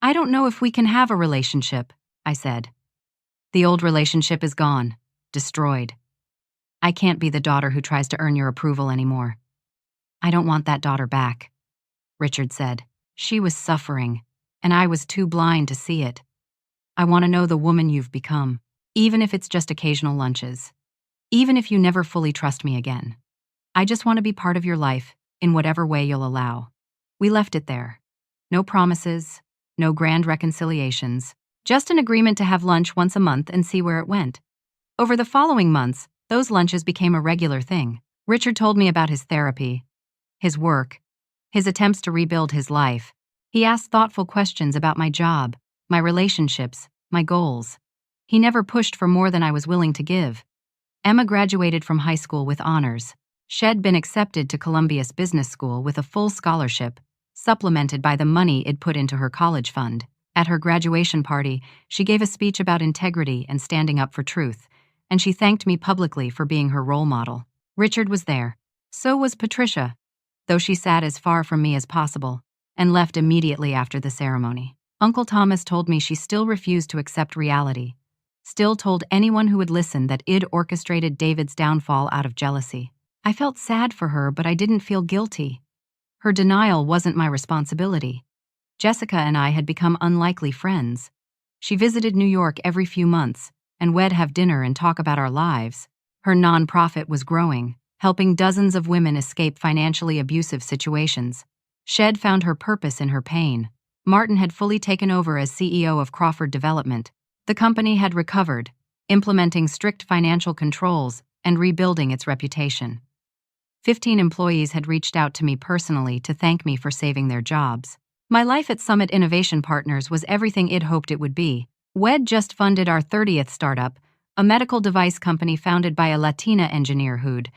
"I don't know if we can have a relationship," I said. "The old relationship is gone, destroyed. I can't be the daughter who tries to earn your approval anymore. I don't want that daughter back," Richard said. "She was suffering, and I was too blind to see it. I want to know the woman you've become, even if it's just occasional lunches. Even if you never fully trust me again. I just want to be part of your life, in whatever way you'll allow." We left it there. No promises, no grand reconciliations, just an agreement to have lunch once a month and see where it went. Over the following months, those lunches became a regular thing. Richard told me about his therapy, his work, his attempts to rebuild his life. He asked thoughtful questions about my job, my relationships, my goals. He never pushed for more than I was willing to give. Emma graduated from high school with honors. She'd been accepted to Columbia's business school with a full scholarship, supplemented by the money it'd put into her college fund. At her graduation party, she gave a speech about integrity and standing up for truth, and she thanked me publicly for being her role model. Richard was there. So was Patricia, though she sat as far from me as possible, and left immediately after the ceremony. Uncle Thomas told me she still refused to accept reality, still told anyone who would listen that I'd orchestrated David's downfall out of jealousy. I felt sad for her, but I didn't feel guilty. Her denial wasn't my responsibility. Jessica and I had become unlikely friends. She visited New York every few months, and we'd have dinner and talk about our lives. Her nonprofit was growing, helping dozens of women escape financially abusive situations. She'd found her purpose in her pain. Martin had fully taken over as CEO of Crawford Development. The company had recovered, implementing strict financial controls and rebuilding its reputation. 15 employees had reached out to me personally to thank me for saving their jobs. My life at Summit Innovation Partners was everything I'd hoped it would be. WED just funded our 30th startup, a medical device company founded by a Latina engineer who'd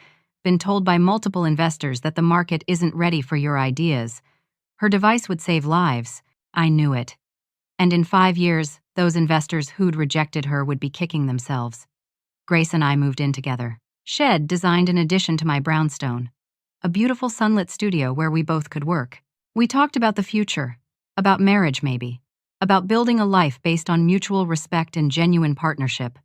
been told by multiple investors that the market isn't ready for your ideas. Her device would save lives. I knew it. And in 5 years, those investors who'd rejected her would be kicking themselves. Grace and I moved in together. She'd designed an addition to my brownstone, a beautiful sunlit studio where we both could work. We talked about the future, about marriage maybe, about building a life based on mutual respect and genuine partnership.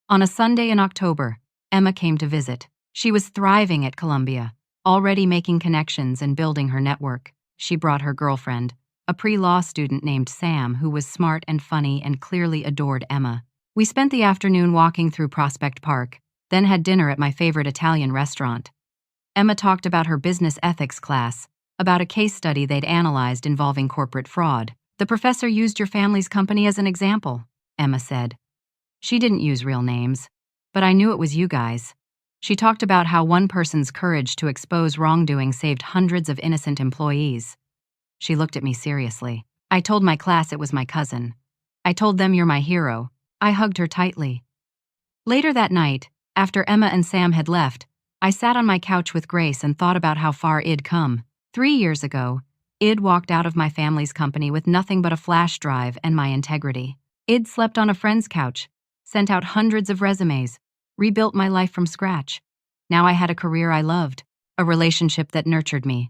On a Sunday in October, Emma came to visit. She was thriving at Columbia, already making connections and building her network. She brought her girlfriend, a pre-law student named Sam who was smart and funny and clearly adored Emma. We spent the afternoon walking through Prospect Park, then had dinner at my favorite Italian restaurant. Emma talked about her business ethics class, about a case study they'd analyzed involving corporate fraud. "The professor used your family's company as an example," Emma said. She didn't use real names, but I knew it was you guys. She talked about how one person's courage to expose wrongdoing saved hundreds of innocent employees. She looked at me seriously. I told my class it was my cousin. I told them you're my hero. I hugged her tightly. Later that night, After Emma and Sam had left, I sat on my couch with Grace and thought about how far I'd come. 3 years ago, I'd walked out of my family's company with nothing but a flash drive and my integrity. I'd slept on a friend's couch, sent out hundreds of resumes, rebuilt my life from scratch. Now I had a career I loved, a relationship that nurtured me,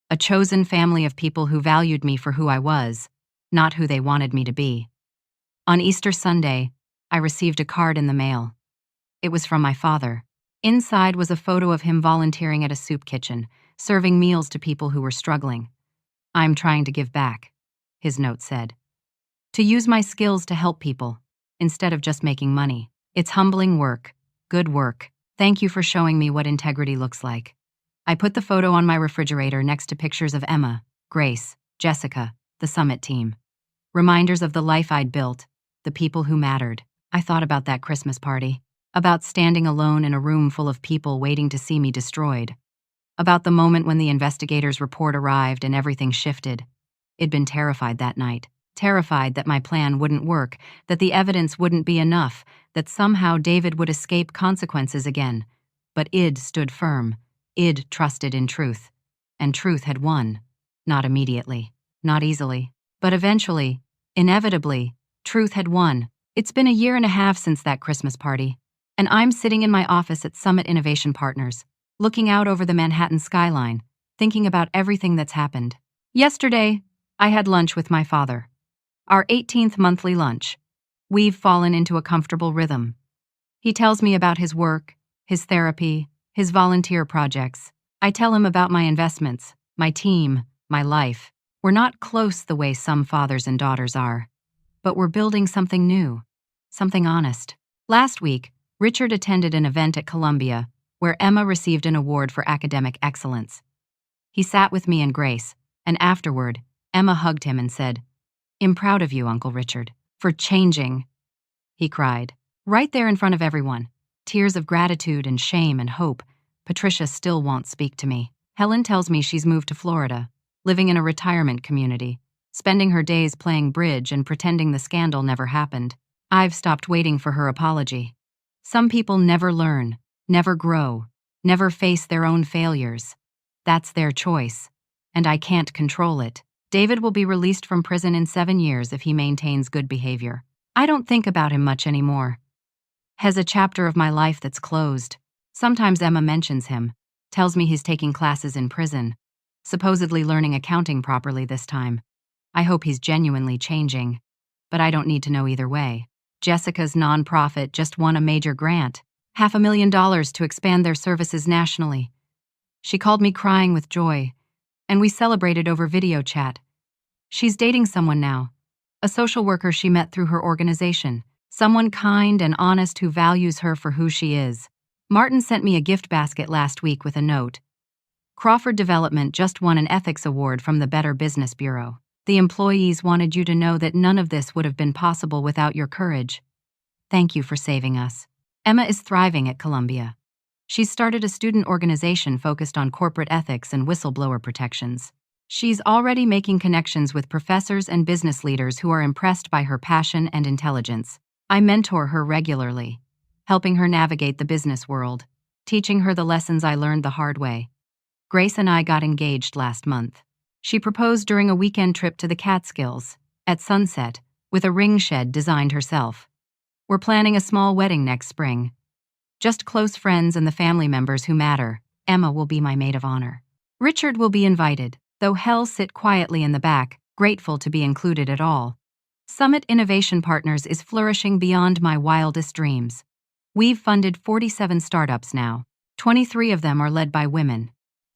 a chosen family of people who valued me for who I was, not who they wanted me to be. On Easter Sunday, I received a card in the mail. It was from my father. Inside was a photo of him volunteering at a soup kitchen, serving meals to people who were struggling. "I'm trying to give back," his note said. "To use my skills to help people, instead of just making money. It's humbling work, good work. Thank you for showing me what integrity looks like." I put the photo on my refrigerator next to pictures of Emma, Grace, Jessica, the summit team. Reminders of the life I'd built, the people who mattered. I thought about that Christmas party, about standing alone in a room full of people waiting to see me destroyed, about the moment when the investigators' report arrived and everything shifted. I'd been terrified that night, terrified that my plan wouldn't work, that the evidence wouldn't be enough, that somehow David would escape consequences again. But I'd stood firm. I'd trusted in truth. And truth had won. Not immediately, not easily, but eventually, inevitably, truth had won. It's been 1.5 years since that Christmas party, and I'm sitting in my office at Summit Innovation Partners, looking out over the Manhattan skyline, thinking about everything that's happened. Yesterday, I had lunch with my father. Our 18th monthly lunch. We've fallen into a comfortable rhythm. He tells me about his work, his therapy, his volunteer projects. I tell him about my investments, my team, my life. We're not close the way some fathers and daughters are, but we're building something new, something honest. Last week, Richard attended an event at Columbia where Emma received an award for academic excellence. He sat with me and Grace, and afterward, Emma hugged him and said, "I'm proud of you, Uncle Richard, for changing," he cried. Right there in front of everyone, tears of gratitude and shame and hope. Patricia still won't speak to me. Helen tells me she's moved to Florida, living in a retirement community, spending her days playing bridge and pretending the scandal never happened. I've stopped waiting for her apology. Some people never learn, never grow, never face their own failures. That's their choice, and I can't control it. David will be released from prison in 7 years if he maintains good behavior. I don't think about him much anymore. Has a chapter of my life that's closed. Sometimes Emma mentions him, tells me he's taking classes in prison, supposedly learning accounting properly this time. I hope he's genuinely changing, but I don't need to know either way. Jessica's nonprofit just won a major grant, $500,000 to expand their services nationally. She called me crying with joy, and we celebrated over video chat. She's dating someone now, a social worker she met through her organization, someone kind and honest who values her for who she is. Martin sent me a gift basket last week with a note. "Crawford Development just won an ethics award from the Better Business Bureau. The employees wanted you to know that none of this would have been possible without your courage. Thank you for saving us." Emma is thriving at Columbia. She's started a student organization focused on corporate ethics and whistleblower protections. She's already making connections with professors and business leaders who are impressed by her passion and intelligence. I mentor her regularly, helping her navigate the business world, teaching her the lessons I learned the hard way. Grace and I got engaged last month. She proposed during a weekend trip to the Catskills, at sunset, with a ring shed designed herself. We're planning a small wedding next spring. Just close friends and the family members who matter. Emma will be my maid of honor. Richard will be invited, though he'll sit quietly in the back, grateful to be included at all. Summit Innovation Partners is flourishing beyond my wildest dreams. We've funded 47 startups now. 23 of them are led by women,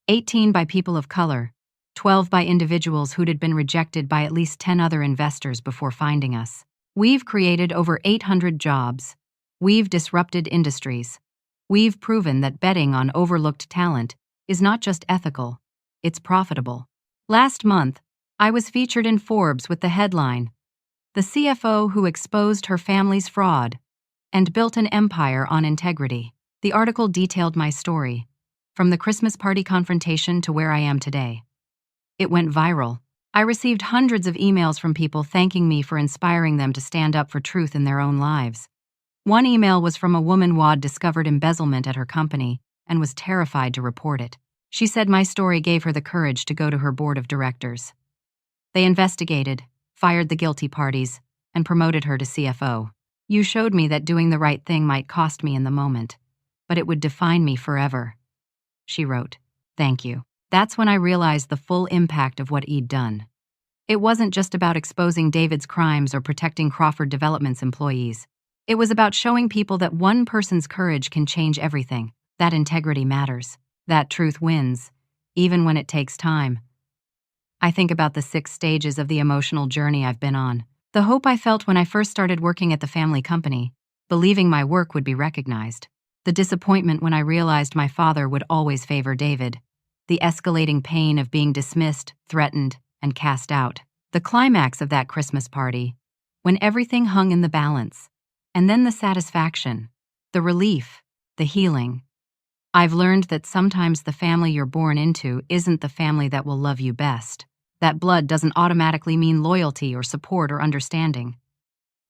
18 by people of color, 12 by individuals who'd been rejected by at least 10 other investors before finding us. We've created over 800 jobs. We've disrupted industries. We've proven that betting on overlooked talent is not just ethical, it's profitable. Last month, I was featured in Forbes with the headline, "The CFO Who Exposed Her Family's Fraud and Built an Empire on Integrity." The article detailed my story, from the Christmas party confrontation to where I am today. It went viral. I received hundreds of emails from people thanking me for inspiring them to stand up for truth in their own lives. One email was from a woman who had discovered embezzlement at her company and was terrified to report it. She said my story gave her the courage to go to her board of directors. They investigated, fired the guilty parties, and promoted her to CFO. You showed me that doing the right thing might cost me in the moment, but it would define me forever, she wrote. Thank you. That's when I realized the full impact of what he'd done. It wasn't just about exposing David's crimes or protecting Crawford Development's employees. It was about showing people that one person's courage can change everything, that integrity matters, that truth wins, even when it takes time. I think about the 6 stages of the emotional journey I've been on. The hope I felt when I first started working at the family company, believing my work would be recognized. The disappointment when I realized my father would always favor David. The escalating pain of being dismissed, threatened, and cast out. The climax of that Christmas party, when everything hung in the balance. And then the satisfaction, the relief, the healing. I've learned that sometimes the family you're born into isn't the family that will love you best. That blood doesn't automatically mean loyalty or support or understanding.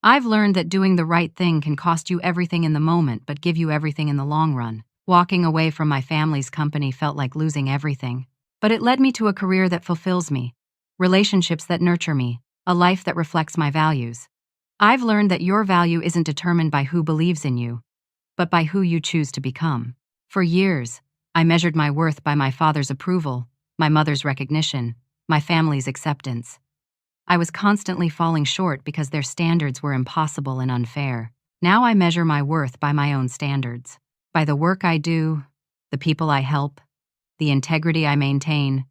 I've learned that doing the right thing can cost you everything in the moment but give you everything in the long run. Walking away from my family's company felt like losing everything. But it led me to a career that fulfills me, relationships that nurture me, a life that reflects my values. I've learned that your value isn't determined by who believes in you, but by who you choose to become. For years, I measured my worth by my father's approval, my mother's recognition, my family's acceptance. I was constantly falling short because their standards were impossible and unfair. Now I measure my worth by my own standards, by the work I do, the people I help, the integrity I maintain,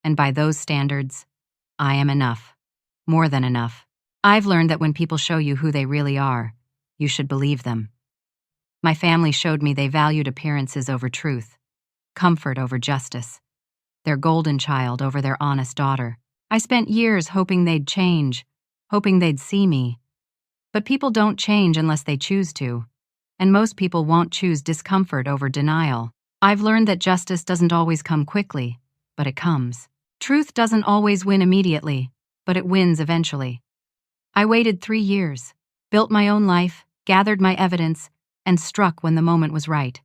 and by those standards, I am enough, more than enough. I've learned that when people show you who they really are, you should believe them. My family showed me they valued appearances over truth, comfort over justice, their golden child over their honest daughter. I spent years hoping they'd change, hoping they'd see me. But people don't change unless they choose to, and most people won't choose discomfort over denial. I've learned that justice doesn't always come quickly, but it comes. Truth doesn't always win immediately, but it wins eventually. I waited 3 years, built my own life, gathered my evidence, and struck when the moment was right.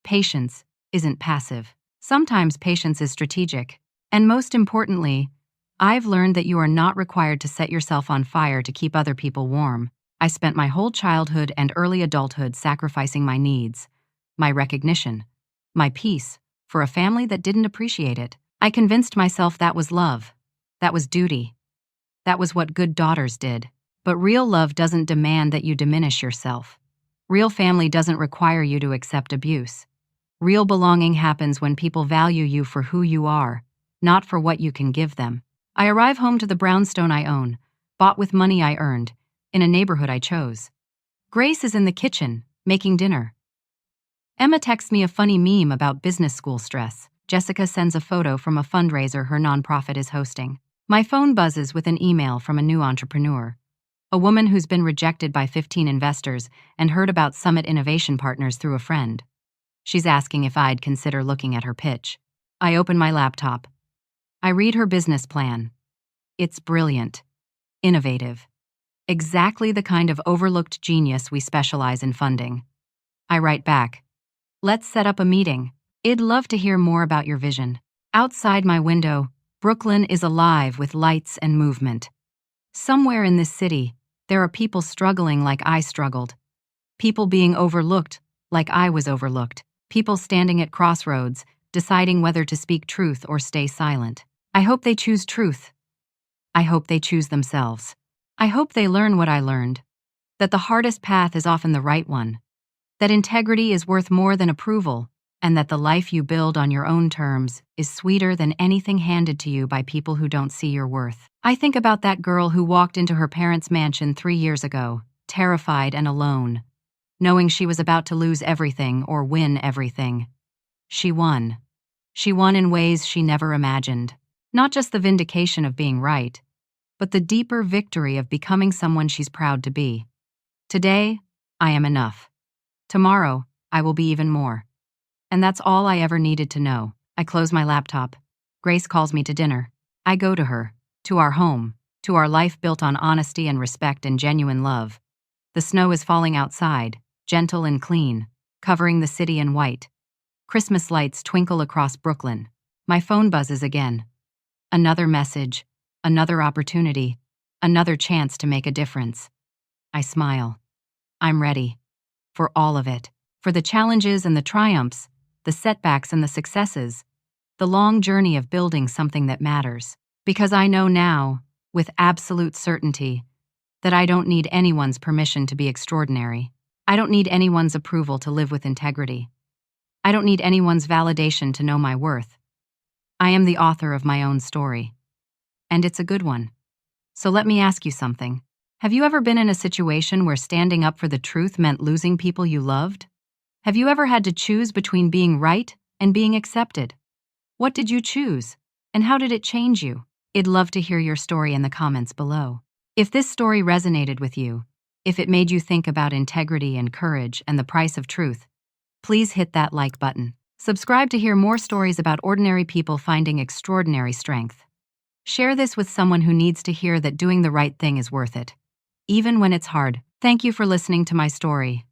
Patience isn't passive. Sometimes patience is strategic. And most importantly, I've learned that you are not required to set yourself on fire to keep other people warm. I spent my whole childhood and early adulthood sacrificing my needs, my recognition, my peace, for a family that didn't appreciate it. I convinced myself that was love, that was duty, that was what good daughters did. But real love doesn't demand that you diminish yourself. Real family doesn't require you to accept abuse. Real belonging happens when people value you for who you are, not for what you can give them. I arrive home to the brownstone I own, bought with money I earned, in a neighborhood I chose. Grace is in the kitchen, making dinner. Emma texts me a funny meme about business school stress. Jessica sends a photo from a fundraiser her nonprofit is hosting. My phone buzzes with an email from a new entrepreneur, a woman who's been rejected by 15 investors and heard about Summit Innovation Partners through a friend. She's asking if I'd consider looking at her pitch. I open my laptop. I read her business plan. It's brilliant, innovative, exactly the kind of overlooked genius we specialize in funding. I write back, let's set up a meeting. I'd love to hear more about your vision. Outside my window, Brooklyn is alive with lights and movement. Somewhere in this city, there are people struggling like I struggled. People being overlooked like I was overlooked. People standing at crossroads, deciding whether to speak truth or stay silent. I hope they choose truth. I hope they choose themselves. I hope they learn what I learned. That the hardest path is often the right one. That integrity is worth more than approval, and that the life you build on your own terms is sweeter than anything handed to you by people who don't see your worth. I think about that girl who walked into her parents' mansion 3 years ago, terrified and alone, knowing she was about to lose everything or win everything. She won. She won in ways she never imagined. Not just the vindication of being right, but the deeper victory of becoming someone she's proud to be. Today, I am enough. Tomorrow, I will be even more. And that's all I ever needed to know. I close my laptop. Grace calls me to dinner. I go to her, to our home, to our life built on honesty and respect and genuine love. The snow is falling outside, gentle and clean, covering the city in white. Christmas lights twinkle across Brooklyn. My phone buzzes again. Another message, another opportunity, another chance to make a difference. I smile. I'm ready. For all of it. For the challenges and the triumphs, the setbacks and the successes, the long journey of building something that matters. Because I know now, with absolute certainty, that I don't need anyone's permission to be extraordinary. I don't need anyone's approval to live with integrity. I don't need anyone's validation to know my worth. I am the author of my own story. And it's a good one. So let me ask you something. Have you ever been in a situation where standing up for the truth meant losing people you loved? Have you ever had to choose between being right and being accepted? What did you choose? And how did it change you? I'd love to hear your story in the comments below. If this story resonated with you, if it made you think about integrity and courage and the price of truth, please hit that like button. Subscribe to hear more stories about ordinary people finding extraordinary strength. Share this with someone who needs to hear that doing the right thing is worth it, even when it's hard. Thank you for listening to my story.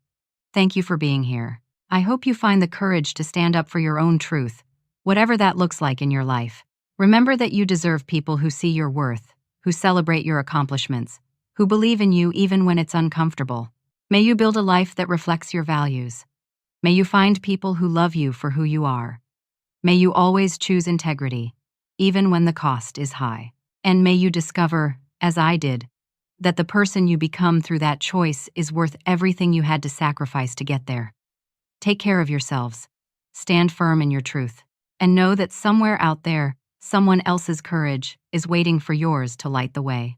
Thank you for being here. I hope you find the courage to stand up for your own truth, whatever that looks like in your life. Remember that you deserve people who see your worth, who celebrate your accomplishments, who believe in you even when it's uncomfortable. May you build a life that reflects your values. May you find people who love you for who you are. May you always choose integrity, even when the cost is high. And may you discover, as I did, that the person you become through that choice is worth everything you had to sacrifice to get there. Take care of yourselves, stand firm in your truth, and know that somewhere out there, someone else's courage is waiting for yours to light the way.